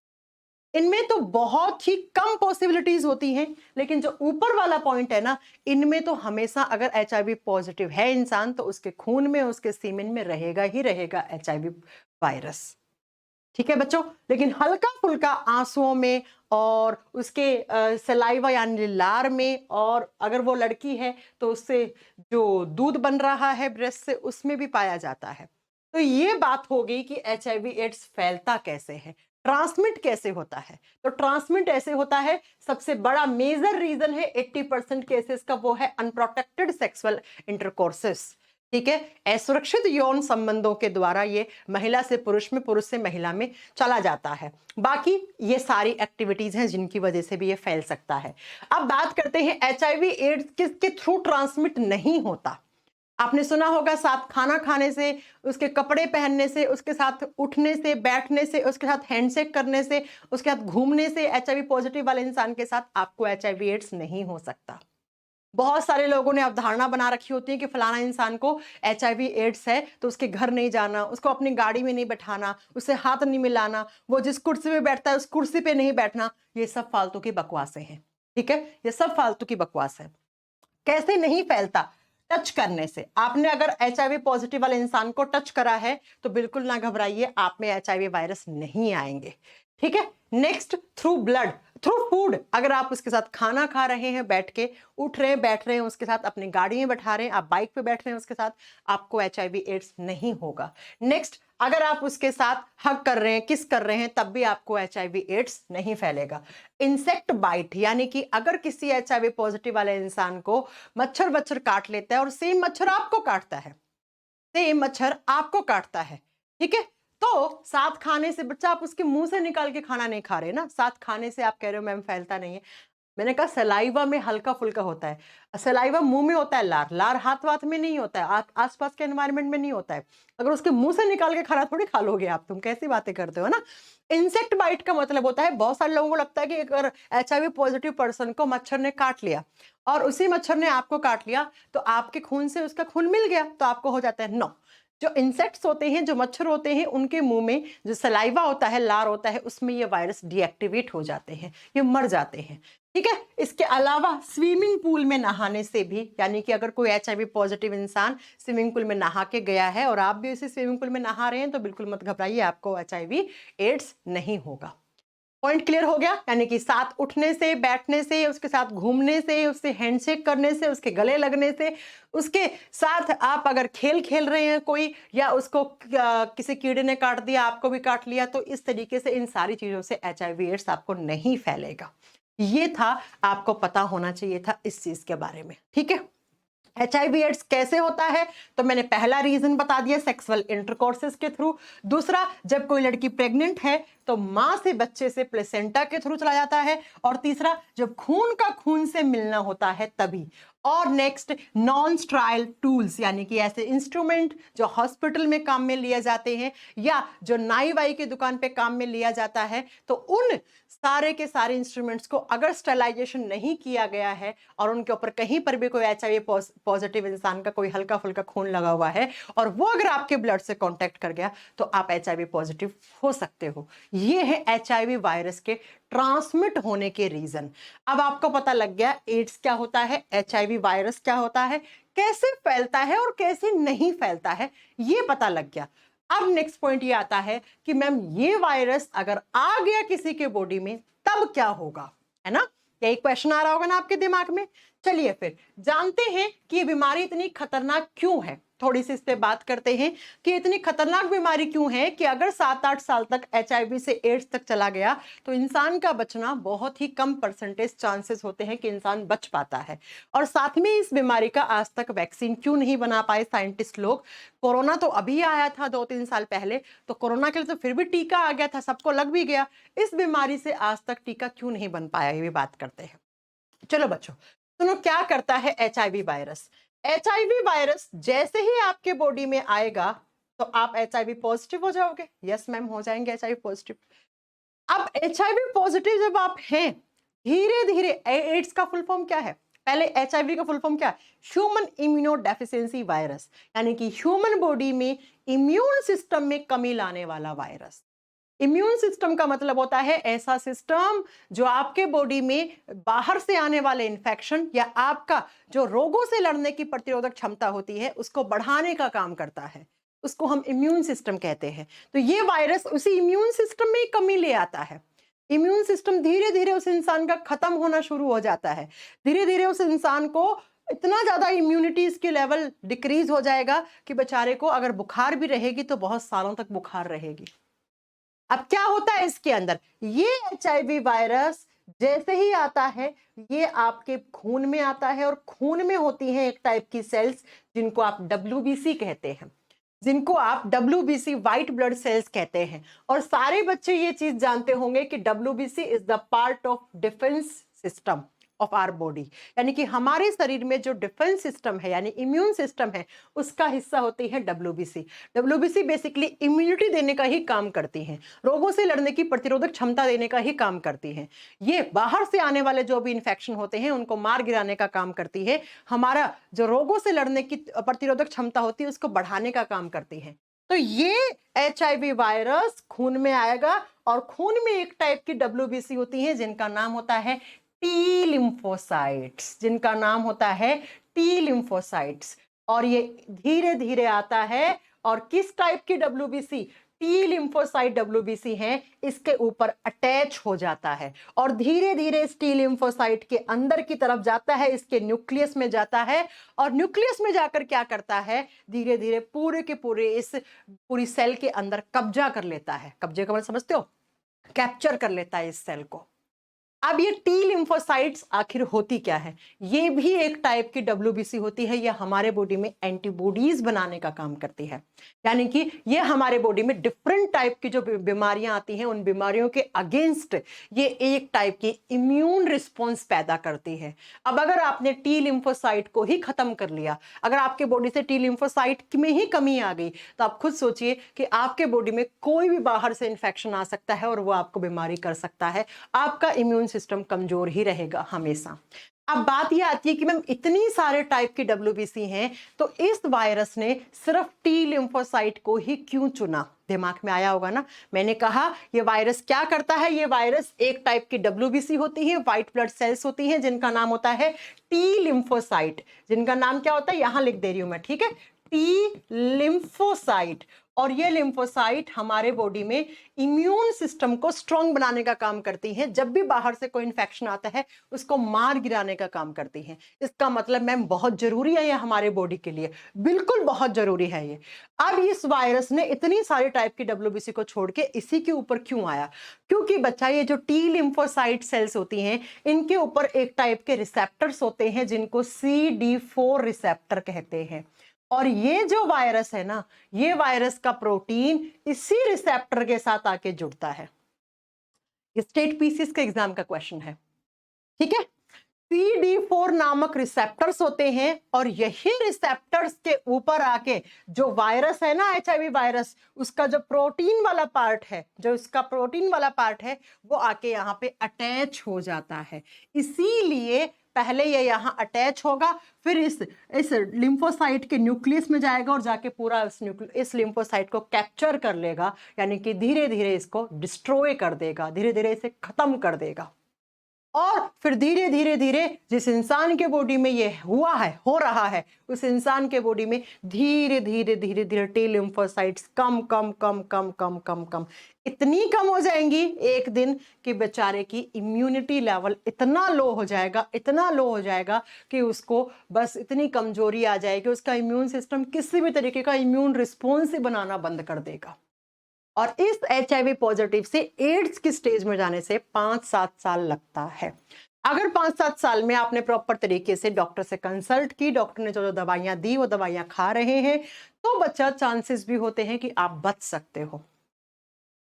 इनमें तो बहुत ही कम पॉसिबिलिटीज होती हैं, लेकिन जो ऊपर वाला पॉइंट है ना, इनमें तो हमेशा अगर HIV पॉजिटिव है इंसान तो उसके खून में, उसके सीमेन में रहेगा ही रहेगा HIV वायरस, ठीक है बच्चों। लेकिन हल्का फुल्का आंसुओं में और उसके सलाइवा यानी लार में, और अगर वो लड़की है तो उससे जो दूध बन रहा है ब्रेस्ट से, उसमें भी पाया जाता है। तो ये बात हो गई कि HIV एड्स फैलता कैसे है, ट्रांसमिट कैसे होता है। तो ट्रांसमिट ऐसे होता है, सबसे बड़ा मेजर रीजन है 80% केसेस का, वो है अनप्रोटेक्टेड सेक्सुअल इंटरकोर्सेस, ठीक है, असुरक्षित यौन संबंधों के द्वारा ये महिला से पुरुष में, पुरुष से महिला में चला जाता है। बाकी ये सारी एक्टिविटीज हैं जिनकी वजह से भी ये फैल सकता है। अब बात करते हैं HIV एड्स किसके थ्रू ट्रांसमिट नहीं होता। आपने सुना होगा, साथ खाना खाने से, उसके कपड़े पहनने से, उसके साथ उठने से, बैठने से, उसके साथ हैंडशेक करने से, उसके साथ घूमने से HIV पॉजिटिव वाले इंसान के साथ आपको HIV एड्स नहीं हो सकता। बहुत सारे लोगों ने अवधारणा बना रखी होती है कि फलाना इंसान को HIV एड्स है तो उसके घर नहीं जाना, उसको अपनी गाड़ी में नहीं बैठाना, उससे हाथ नहीं मिलाना, वो जिस कुर्सी पे बैठता है उस कुर्सी पे नहीं बैठना। ये सब फालतू की बकवासें हैं, ठीक है, ये सब फालतू की बकवास है। कैसे नहीं फैलता? टच करने से। आपने अगर HIV पॉजिटिव वाले इंसान को टच करा है तो बिल्कुल ना घबराइए, आप में HIV वायरस नहीं आएंगे, ठीक है। Next, through blood, through food. अगर आप उसके साथ खाना खा रहे हैं, बैठ के उठ रहे हैं, बैठ रहे हैं उसके साथ, अपनी गाड़ी में बैठा रहे हैं, आप बाइक पे बैठ रहे हैं उसके साथ, आपको HIV एड्स नहीं होगा। नेक्स्ट, अगर आप उसके साथ हग कर रहे हैं, किस कर रहे हैं, तब भी आपको HIV एड्स नहीं फैलेगा। इंसेक्ट बाइट, यानी कि अगर किसी HIV पॉजिटिव वाले इंसान को मच्छर वच्छर काट लेता है और सेम मच्छर आपको काटता है, सेम मच्छर आपको काटता है, ठीक है, तो साथ खाने से, बच्चा आप उसके मुंह से निकाल के खाना नहीं खा रहे ना, साथ खाने से आप कह रहे हो मैम फैलता नहीं है। मैंने कहा सलाइवा में हल्का फुल्का होता है, सलाइवा मुंह में होता है, लार लार हाथ वाथ में नहीं होता है, आसपास के एनवायरनमेंट में नहीं होता है। अगर उसके मुंह से निकाल के खाना थोड़ी खा लोगे आप, तुम कैसी बातें करते हो ना। इंसेक्ट बाइट का मतलब होता है, बहुत सारे लोगों को लगता है कि अगर HIV पॉजिटिव पर्सन को मच्छर ने काट लिया और उसी मच्छर ने आपको काट लिया तो आपके खून से उसका खून मिल गया तो आपको हो जाता है। नो, जो इंसेक्ट्स होते हैं, जो मच्छर होते हैं, उनके मुंह में जो सलाइवा होता है, लार होता है, उसमें ये वायरस डीएक्टिवेट हो जाते हैं, ये मर जाते हैं, ठीक है। इसके अलावा स्विमिंग पूल में नहाने से भी, यानी कि अगर कोई HIV पॉजिटिव इंसान स्विमिंग पूल में नहा के गया है और आप भी उसी स्विमिंग पूल में नहा रहे हैं तो बिल्कुल मत घबराइए, आपको HIV एड्स नहीं होगा। पॉइंट क्लियर हो गया, यानी कि साथ उठने से, बैठने से, उसके साथ घूमने से, उससे हैंडशेक करने से, उसके गले लगने से, उसके साथ आप अगर खेल खेल रहे हैं कोई, या उसको किसी कीड़े ने काट दिया, आपको भी काट लिया, तो इस तरीके से इन सारी चीजों से HIV एड्स आपको नहीं फैलेगा। ये था, आपको पता होना चाहिए था इस चीज के बारे में, ठीक है। HIV एड्स कैसे होता है, तो मैंने पहला रीजन बता दिया, सेक्सुअल इंटरकोर्सेस के थ्रू। दूसरा, जब कोई लड़की प्रेग्नेंट है तो मां से बच्चे से प्लेसेंटा के थ्रू चला जाता है। और तीसरा, जब खून का खून से मिलना होता है तभी। और नेक्स्ट नॉन स्टेराइल टूल्स, यानी कि ऐसे इंस्ट्रूमेंट जो हॉस्पिटल में काम में लिए जाते हैं या जो नाई वाई की दुकान पे काम में लिया जाता है, तो उन सारे के सारे इंस्ट्रूमेंट्स को अगर स्टेलाइजेशन नहीं किया गया है और उनके ऊपर कहीं पर भी कोई HIV पॉजिटिव इंसान का कोई हल्का फुल्का खून लगा हुआ है और वो अगर आपके ब्लड से कांटेक्ट कर गया तो आप HIV पॉजिटिव हो सकते हो। ये है HIV वायरस के ट्रांसमिट होने के रीजन। अब आपको पता लग गया एड्स क्या होता है, HIV वायरस क्या होता है, कैसे फैलता है और कैसे नहीं फैलता है, ये पता लग गया। अब नेक्स्ट पॉइंट ये आता है कि मैम ये वायरस अगर आ गया किसी के बॉडी में तब क्या होगा, है ना? यही क्वेश्चन आ रहा होगा ना आपके दिमाग में। चलिए फिर जानते हैं कि ये बीमारी इतनी खतरनाक क्यों है, थोड़ी सी इस पे बात करते हैं कि इतनी खतरनाक बीमारी क्यों है कि अगर 7-8 साल तक HIV से एड्स तक चला गया तो इंसान का बचना बहुत ही कम परसेंटेज चांसेस होते हैं कि इंसान बच पाता है। और साथ में इस बीमारी का आज तक वैक्सीन क्यों नहीं बना पाए साइंटिस्ट लोग। कोरोना तो अभी आया था 2-3 साल पहले, तो कोरोना के लिए तो फिर भी टीका आ गया था, सबको लग भी गया। इस बीमारी से आज तक टीका क्यों नहीं बन पाया, ये भी बात करते हैं। चलो बच्चों सुनो, क्या करता है HIV वायरस। HIV वायरस जैसे ही आपके बॉडी में आएगा तो आप HIV पॉजिटिव हो जाओगे। यस मैम, हो जाएंगे HIV पॉजिटिव। अब HIV पॉजिटिव जब आप हैं, धीरे धीरे एड्स का फुल फॉर्म क्या है, पहले HIV का फुल फॉर्म क्या है, ह्यूमन इम्यूनो डेफिशिएंसी वायरस, यानी कि ह्यूमन बॉडी में इम्यून सिस्टम में कमी लाने वाला वायरस। इम्यून सिस्टम का मतलब होता है ऐसा सिस्टम जो आपके बॉडी में बाहर से आने वाले इंफेक्शन या आपका जो रोगों से लड़ने की प्रतिरोधक क्षमता होती है उसको बढ़ाने का काम करता है, उसको हम इम्यून सिस्टम कहते हैं। तो ये वायरस उसी इम्यून सिस्टम में कमी ले आता है। इम्यून सिस्टम धीरे धीरे उस इंसान का खत्म होना शुरू हो जाता है, धीरे धीरे उस इंसान को इतना ज्यादा इम्यूनिटी इसकी लेवल डिक्रीज हो जाएगा कि बेचारे को अगर बुखार भी रहेगी तो बहुत सालों तक बुखार रहेगी। अब क्या होता है इसके अंदर, ये HIV वायरस जैसे ही आता है ये आपके खून में आता है और खून में होती हैं एक टाइप की सेल्स जिनको आप WBC कहते हैं, जिनको आप WBC व्हाइट ब्लड सेल्स कहते हैं। और सारे बच्चे ये चीज जानते होंगे कि WBC is the part of defence system of our body, यानी कि हमारे शरीर में जो डिफेंस सिस्टम है यानी इम्यून सिस्टम है उसका हिस्सा होती है WBC। WBC बेसिकली इम्यूनिटी देने का ही काम करती हैं, रोगों से लड़ने की प्रतिरोधक क्षमता देने का ही काम करती हैं। ये बाहर से आने वाले जो भी इंफेक्शन होते हैं उनको मार गिराने का काम करती है, हमारा जो रोगों से लड़ने की प्रतिरोधक क्षमता होती है उसको बढ़ाने का काम करती है। तो ये HIV वायरस खून में आएगा और खून में एक टाइप की WBC होती है जिनका नाम होता है टी लिम्फोसाइट्स, जिनका नाम होता है टी लिम्फोसाइट्स। और ये धीरे धीरे आता है और किस टाइप की WBC, टी लिम्फोसाइट WBC है, इसके ऊपर अटैच हो जाता है और धीरे धीरे इस टी लिम्फोसाइट के अंदर की तरफ जाता है, इसके न्यूक्लियस में जाता है और न्यूक्लियस में जाकर क्या करता है, धीरे धीरे पूरे के पूरे इस पूरी सेल के अंदर कब्जा कर लेता है। कब्जे का मतलब समझते हो, कैप्चर कर लेता है इस सेल को। अब ये टी लिम्फोसाइट्स आखिर होती क्या है, ये भी एक टाइप की WBC होती है, ये हमारे बॉडी में एंटीबॉडीज बनाने का काम करती है, यानी कि ये हमारे बॉडी में डिफरेंट टाइप की जो बीमारियां आती हैं उन बीमारियों के अगेंस्ट ये एक टाइप की इम्यून रिस्पॉन्स पैदा करती है। अब अगर आपने टी लिम्फोसाइट को ही खत्म कर लिया, अगर आपके बॉडी से टी लिम्फोसाइट में ही कमी आ गई तो आप खुद सोचिए कि आपके बॉडी में कोई भी बाहर से इंफेक्शन आ सकता है और वो आपको बीमारी कर सकता है, आपका इम्यून सिस्टम कमजोर ही रहेगा हमेशा। अब बात यह आती है कि मैम इतनी सारे टाइप की WBC हैं तो इस वायरस ने सिर्फ टी लिम्फोसाइट को ही क्यों चुना, दिमाग में आया होगा ना। मैंने कहा ये वायरस क्या करता है, ये वायरस एक टाइप की WBC होती है, व्हाइट ब्लड सेल्स होती हैं जिनका नाम होता है टी लिम्फोसाइट, जिनका नाम क्या होता है यहां लिख दे रही हूं मैं, ठीक है, टी लिम्फोसाइट। और ये लिम्फोसाइट हमारे बॉडी में इम्यून सिस्टम को स्ट्रांग बनाने का काम करती हैं, जब भी बाहर से कोई इंफेक्शन आता है उसको मार गिराने का काम करती हैं। इसका मतलब मैम बहुत जरूरी है ये हमारे बॉडी के लिए, बिल्कुल बहुत जरूरी है ये। अब इस वायरस ने इतनी सारे टाइप की WBC को छोड़ के इसी के ऊपर क्यों आया, क्योंकि बच्चा ये जो टी लिम्फोसाइट सेल्स होती हैं इनके ऊपर एक टाइप के रिसेप्टर्स होते हैं जिनको CD4 रिसेप्टर कहते हैं। और ये जो वायरस है ना, ये वायरस का प्रोटीन इसी रिसेप्टर के साथ आके जुड़ता है। स्टेट पीसीएस के एग्जाम का क्वेश्चन है, ठीक है। CD4 नामक रिसेप्टर्स होते हैं और यही रिसेप्टर्स के ऊपर आके जो वायरस है ना, HIV वायरस, उसका जो प्रोटीन वाला पार्ट है, वो आके यहाँ पे अटैच हो जाता है। इसीलिए पहले ये यहाँ अटैच होगा, फिर इस लिम्फोसाइट के न्यूक्लियस में जाएगा और जाके पूरा इस लिम्फोसाइट को कैप्चर कर लेगा, यानी कि धीरे धीरे इसको डिस्ट्रॉय कर देगा, धीरे धीरे इसे खत्म कर देगा। और फिर धीरे धीरे धीरे जिस इंसान के बॉडी में ये हो रहा है, उस इंसान के बॉडी में धीरे धीरे धीरे धीरे टी लिम्फोसाइट्स कम कम कम कम कम कम कम इतनी कम हो जाएंगी एक दिन कि बेचारे की इम्यूनिटी लेवल इतना लो हो जाएगा कि उसको बस इतनी कमजोरी आ जाएगी, उसका इम्यून सिस्टम किसी भी तरीके का इम्यून रिस्पॉन्स ही बनाना बंद कर देगा। और इस HIV पॉजिटिव से एड्स की स्टेज में जाने से 5-7 साल लगता है। अगर 5-7 साल में आपने प्रॉपर तरीके से डॉक्टर से कंसल्ट की, डॉक्टर ने जो दवाइयां दी वो दवाइयां खा रहे हैं, तो बच्चा चांसेस भी होते हैं कि आप बच सकते हो।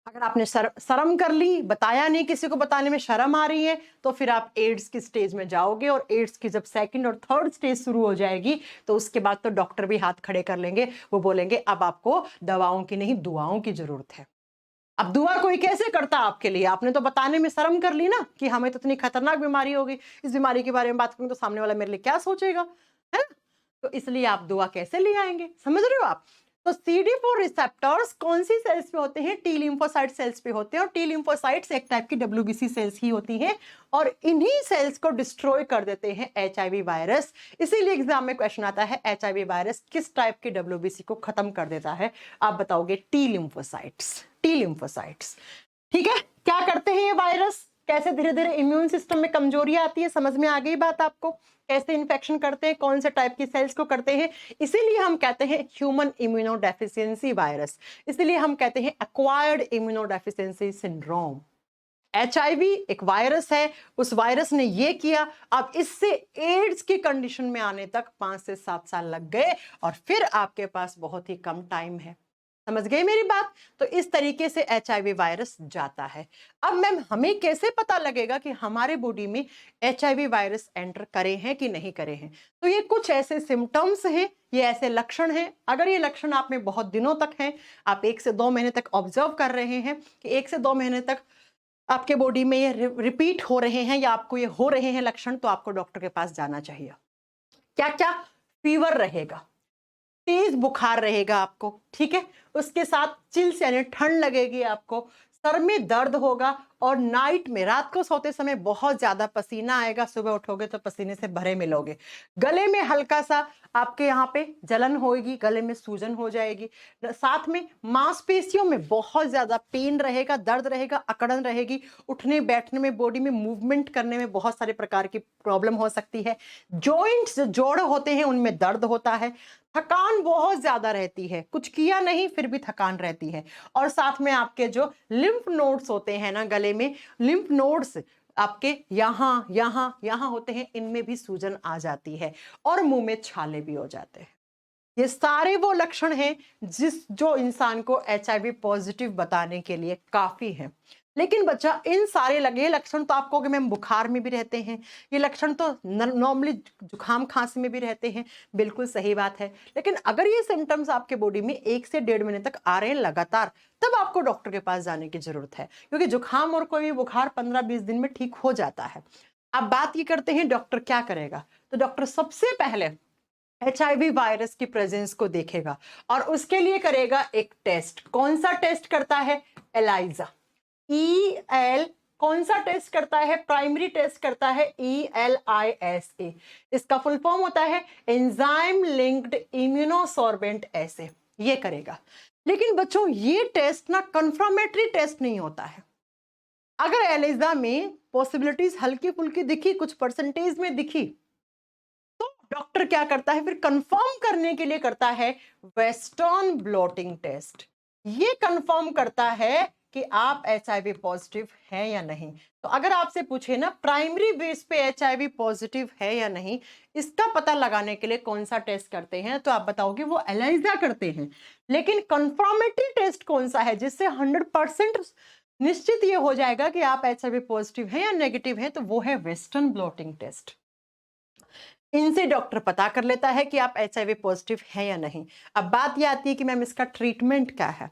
अगर आपने शर्म कर ली, बताया नहीं, किसी को बताने में शर्म आ रही है, तो फिर आप एड्स की स्टेज में जाओगे और एड्स की जब सेकंड और थर्ड स्टेज शुरू हो जाएगी तो उसके बाद तो डॉक्टर भी हाथ खड़े कर लेंगे, वो बोलेंगे अब आपको दवाओं की नहीं दुआओं की जरूरत है। अब दुआ कोई कैसे करता आपके लिए? आपने तो बताने में शर्म कर ली ना कि हमें तो इतनी खतरनाक बीमारी होगी, इस बीमारी के बारे में बात करूं तो सामने वाला मेरे लिए क्या सोचेगा, है ना? तो इसलिए आप दुआ कैसे ले आएंगे, समझ रहे हो आप? तो CD4 रिसेप्टर्स कौन सी सेल्स पे होते हैं? टी लिम्फोसाइट सेल्स पे होते हैं, और टी लिम्फोसाइट्स एक टाइप की WBC सेल्स ही होती हैं, और इन्हीं सेल्स को डिस्ट्रॉय कर देते हैं HIV वायरस। इसीलिए एग्जाम में क्वेश्चन आता है HIV वायरस किस टाइप की WBC को खत्म कर देता है? आप बताओगे टी लिम्फोसाइट्स। ठीक है, क्या करते हैं ये वायरस, कैसे धीरे धीरे इम्यून सिस्टम में कमजोरी आती है, समझ में आ गई बात आपको? कैसे इन्फेक्शन करते हैं, कौन से टाइप की सेल्स को करते हैं, इसीलिए हम कहते हैं ह्यूमन इम्यूनोडेफिशिएंसी वायरस, इसीलिए हम कहते हैं एक्वायर्ड इम्यूनोडेफिशिएंसी सिंड्रोम। HIV एक वायरस है, उस वायरस ने ये किया, अब इससे एड्स की कंडीशन में आने तक 5 से 7 साल लग गए, और फिर आपके पास बहुत ही कम टाइम है। समझ गए मेरी बात? तो इस तरीके से HIV वायरस जाता है। अब मैम हमें कैसे पता लगेगा कि हमारे बॉडी में HIV वायरस एंटर करे हैं कि नहीं करे हैं? तो ये कुछ ऐसे सिम्टम्स हैं, ये ऐसे लक्षण हैं। अगर ये लक्षण आप में बहुत दिनों तक हैं, आप 1 से 2 महीने तक ऑब्जर्व कर रहे हैं कि 1 से 2 महीने तक आपके बॉडी में ये रिपीट हो रहे हैं या आपको ये हो रहे हैं लक्षण, तो आपको डॉक्टर के पास जाना चाहिए। क्या क्या? फीवर रहेगा, तेज बुखार रहेगा आपको, ठीक है, उसके साथ चिल्स यानी ठंड लगेगी आपको, सर में दर्द होगा, और नाइट में रात को सोते समय बहुत ज्यादा पसीना आएगा, सुबह उठोगे तो पसीने से भरे मिलोगे। गले में हल्का सा आपके यहाँ पे जलन होगी, गले में सूजन हो जाएगी, साथ में मांसपेशियों में बहुत ज्यादा पेन रहेगा, दर्द रहेगा, अकड़न रहेगी, उठने बैठने में, बॉडी में मूवमेंट करने में बहुत सारे प्रकार की प्रॉब्लम हो सकती है। जॉइंट्स जो जोड़ होते हैं उनमें दर्द होता है, थकान बहुत ज्यादा रहती है, कुछ किया नहीं फिर भी थकान रहती है, और साथ में आपके जो लिम्फ नोड्स होते हैं ना गले में, लिम्फ नोड्स आपके यहाँ यहाँ यहाँ होते हैं, इनमें भी सूजन आ जाती है, और मुंह में छाले भी हो जाते हैं। ये सारे वो लक्षण हैं जो इंसान को HIV पॉजिटिव बताने के लिए काफी है। लेकिन बच्चा इन सारे लगे लक्षण तो आपको कि मैम बुखार में भी रहते हैं, ये लक्षण तो नॉर्मली जुकाम खांसी में भी रहते हैं, बिल्कुल सही बात है। लेकिन अगर ये सिम्टम्स आपके बॉडी में 1 से 1.5 महीने तक आ रहे हैं लगातार, तब आपको डॉक्टर के पास जाने की जरूरत है, क्योंकि जुकाम और कोई भी बुखार 15-20 दिन में ठीक हो जाता है। अब बात ये करते हैं डॉक्टर क्या करेगा। तो डॉक्टर सबसे पहले HIV वायरस की प्रेजेंस को देखेगा, और उसके लिए करेगा एक टेस्ट। कौन सा टेस्ट करता है? ELISA। कौन सा टेस्ट करता है? प्राइमरी टेस्ट करता है ELISA। इसका फुल फॉर्म होता है एंजाइम लिंक्ड इम्यूनोसॉर्बेंट एसे। ये करेगा। लेकिन बच्चों ये टेस्ट ना कंफर्मेटरी टेस्ट नहीं होता है। अगर ELISA में पॉसिबिलिटीज हल्की फुल्की दिखी, कुछ परसेंटेज में दिखी, तो डॉक्टर क्या करता है फिर कंफर्म करने के लिए करता है वेस्टर्न ब्लॉटिंग टेस्ट। ये कंफर्म करता है कि आप HIV पॉजिटिव हैं या नहीं। तो अगर आपसे पूछे ना प्राइमरी बेस पे HIV पॉजिटिव है या नहीं, इसका पता लगाने के लिए कौन सा टेस्ट करते हैं, तो आप बताओगे वो ELISA करते हैं। लेकिन कंफर्मेटरी टेस्ट कौन सा है जिससे 100% निश्चित ये हो जाएगा कि आप HIV पॉजिटिव हैं या नेगेटिव हैं, तो वो है वेस्टर्न ब्लॉटिंग टेस्ट। इनसे डॉक्टर पता कर लेता है कि आप HIV पॉजिटिव हैं या नहीं। अब बात ये आती है कि मैम इसका ट्रीटमेंट क्या है।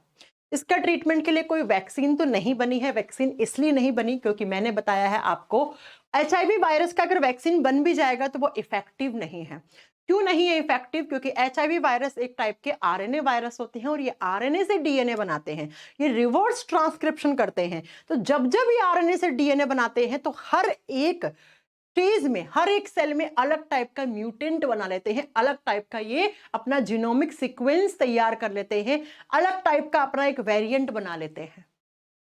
इसका ट्रीटमेंट के लिए कोई वैक्सीन तो नहीं बनी है। वैक्सीन इसलिए नहीं बनी क्योंकि मैंने बताया है आपको, HIV वायरस का अगर वैक्सीन बन भी जाएगा तो वो इफेक्टिव नहीं है। क्यों नहीं है इफेक्टिव? क्योंकि HIV वायरस एक टाइप के RNA वायरस होते हैं और ये RNA से DNA बनाते हैं, ये रिवर्स ट्रांसक्रिप्शन करते हैं। तो जब जब ये RNA से DNA बनाते हैं तो हर एक स्टेज में, हर एक सेल में अलग टाइप का म्यूटेंट बना लेते हैं, अलग टाइप का ये अपना जीनोमिक सीक्वेंस तैयार कर लेते हैं, अलग टाइप का अपना एक वेरिएंट बना लेते हैं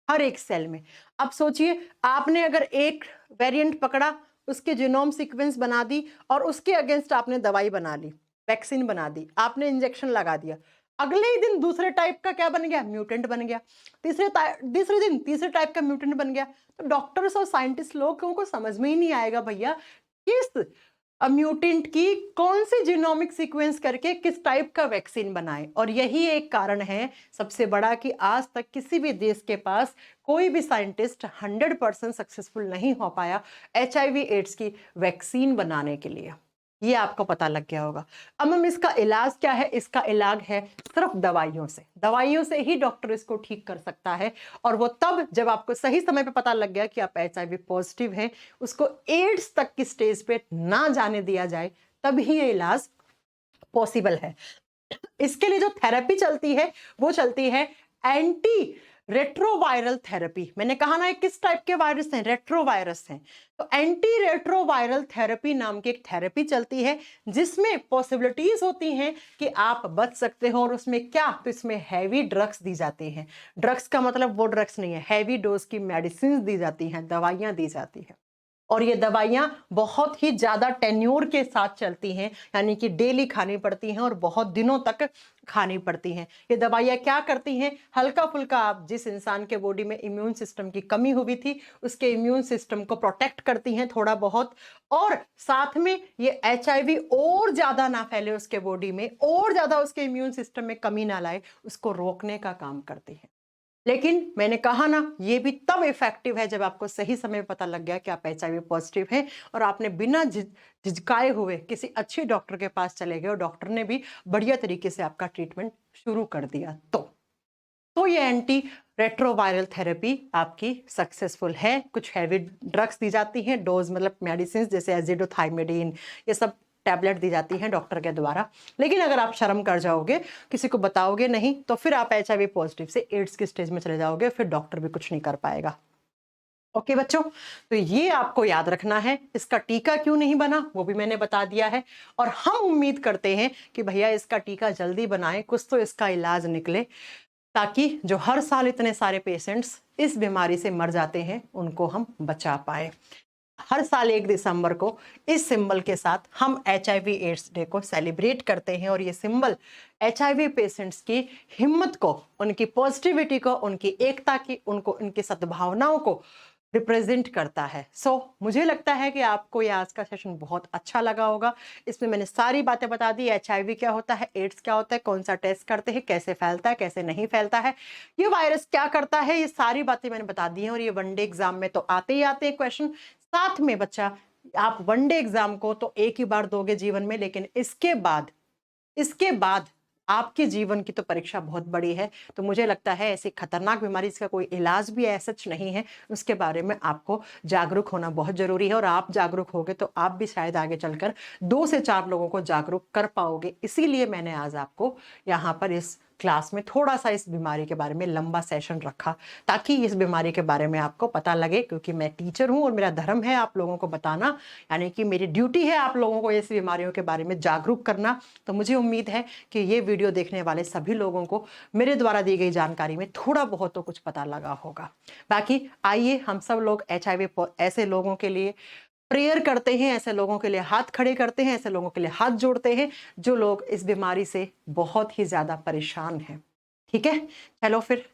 हर एक सेल में। अब सोचिए, आपने अगर एक वेरिएंट पकड़ा, उसके जीनोम सीक्वेंस बना दी और उसके अगेंस्ट आपने दवाई बना ली, वैक्सीन बना दी, आपने इंजेक्शन लगा दिया, अगले ही दिन दूसरे टाइप का क्या बन गया? म्यूटेंट बन गया। तीसरे दिन तीसरे टाइप का म्यूटेंट बन गया। तो डॉक्टर्स और साइंटिस्ट लोगों को समझ में ही नहीं आएगा भैया किस म्यूटेंट की कौन सी जीनोमिक सीक्वेंस करके किस टाइप का वैक्सीन बनाए। और यही एक कारण है सबसे बड़ा कि आज तक किसी भी देश के पास कोई भी साइंटिस्ट 100% सक्सेसफुल नहीं हो पाया HIV एड्स की वैक्सीन बनाने के लिए। ये आपको पता लग गया होगा। अब हम इसका इलाज क्या है? इसका इलाज है सिर्फ दवाइयों से। दवाइयों से ही डॉक्टर इसको ठीक कर सकता है, और वो तब जब आपको सही समय पे पता लग गया कि आप HIV पॉजिटिव हैं, उसको एड्स तक की स्टेज पे ना जाने दिया जाए, तब ही ये इलाज पॉसिबल है। इसके लिए जो थेरेपी चलती है वो चलती है एंटी रेट्रोवायरल थेरेपी। मैंने कहा ना, किस टाइप के वायरस हैं? रेट्रोवायरस हैं। तो एंटी रेट्रोवायरल थेरेपी नाम की एक थेरेपी चलती है जिसमें पॉसिबिलिटीज होती हैं कि आप बच सकते हो। और उसमें क्या? तो इसमें हैवी ड्रग्स दी जाती हैं। ड्रग्स का मतलब वो ड्रग्स नहीं है, हैवी डोज की मेडिसिन दी जाती हैं, दवाइयां दी जाती हैं। और ये दवाइयां बहुत ही ज्यादा टेन्योर के साथ चलती हैं, यानी कि डेली खानी पड़ती हैं और बहुत दिनों तक खानी पड़ती हैं। ये दवाइयां क्या करती हैं? हल्का फुल्का आप जिस इंसान के बॉडी में इम्यून सिस्टम की कमी हुई थी उसके इम्यून सिस्टम को प्रोटेक्ट करती हैं थोड़ा बहुत, और साथ में ये HIV और ज्यादा ना फैले उसके बॉडी में, और ज्यादा उसके इम्यून सिस्टम में कमी ना लाए, उसको रोकने का काम करती है। लेकिन मैंने कहा ना, ये भी तब इफेक्टिव है जब आपको सही समय में पता लग गया कि आप HIV पॉजिटिव हैं और आपने बिना झिझकाए हुए किसी अच्छे डॉक्टर के पास चले गए और डॉक्टर ने भी बढ़िया तरीके से आपका ट्रीटमेंट शुरू कर दिया। तो ये एंटी रेट्रोवायरल थेरेपी आपकी सक्सेसफुल है। कुछ हैवी ड्रग्स दी जाती हैं, डोज मतलब मेडिसिन जैसे एजिडोथाइमिडीन, ये सब टैबलेट दी जाती हैं डॉक्टर के द्वारा। लेकिन अगर आप शर्म कर जाओगे, किसी को बताओगे नहीं, तो फिर आप HIV पॉजिटिव से एड्स की स्टेज में चले जाओगे, फिर डॉक्टर भी कुछ नहीं कर पाएगा। ओके बच्चों, तो ये आपको याद रखना है। इसका टीका क्यों नहीं बना वो भी मैंने बता दिया है, और हम उम्मीद करते हैं कि भैया इसका टीका जल्दी बनाएं, कुछ तो इसका इलाज निकले, ताकि जो हर साल इतने सारे पेशेंट्स इस बीमारी से मर जाते हैं उनको हम बचा पाए। हर साल 1 दिसंबर को इस सिंबल के साथ हम HIV एड्स डे को सेलिब्रेट करते हैं, और ये सिंबल HIV पेशेंट्स की हिम्मत को, उनकी पॉजिटिविटी को, उनकी एकता की, उनको उनकी सद्भावनाओं को रिप्रेजेंट करता है। मुझे लगता है कि आपको ये आज का सेशन बहुत अच्छा लगा होगा। इसमें मैंने सारी बातें बता दी, HIV क्या होता है, एड्स क्या होता है, कौन सा टेस्ट करते हैं, कैसे फैलता है, कैसे नहीं फैलता है, ये वायरस क्या करता है, ये सारी बातें मैंने बता दी हैं। और ये वनडे एग्जाम में तो आते ही आते हैं क्वेश्चन। साथ में बच्चा, आप वनडे एग्जाम को तो एक ही बार दोगे जीवन में, लेकिन इसके बाद आपके जीवन की तो परीक्षा बहुत बड़ी है। तो मुझे लगता है ऐसी खतरनाक बीमारी, इसका कोई इलाज भी ऐसा सच नहीं है, उसके बारे में आपको जागरूक होना बहुत जरूरी है। और आप जागरूक होगे तो आप भी शायद आगे चलकर 2 से 4 लोगों को जागरूक कर पाओगे। इसीलिए मैंने आज आपको यहाँ पर इस क्लास में थोड़ा सा इस बीमारी के बारे में लंबा सेशन रखा, ताकि इस बीमारी के बारे में आपको पता लगे। क्योंकि मैं टीचर हूं और मेरा धर्म है आप लोगों को बताना, यानी कि मेरी ड्यूटी है आप लोगों को इस बीमारियों के बारे में जागरूक करना। तो मुझे उम्मीद है कि ये वीडियो देखने वाले सभी लोगों को मेरे द्वारा दी गई जानकारी में थोड़ा बहुत तो कुछ पता लगा होगा। बाकी आइए हम सब लोग HIV ऐसे लोगों के लिए प्रेयर करते हैं, ऐसे लोगों के लिए हाथ खड़े करते हैं, ऐसे लोगों के लिए हाथ जोड़ते हैं जो लोग इस बीमारी से बहुत ही ज्यादा परेशान हैं। ठीक है, चलो फिर,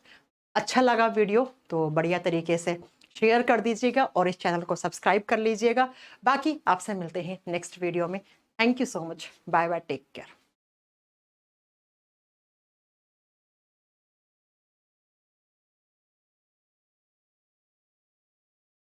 अच्छा लगा वीडियो तो बढ़िया तरीके से शेयर कर दीजिएगा और इस चैनल को सब्सक्राइब कर लीजिएगा। बाकी आपसे मिलते हैं नेक्स्ट वीडियो में। Thank you so much, bye bye, take care.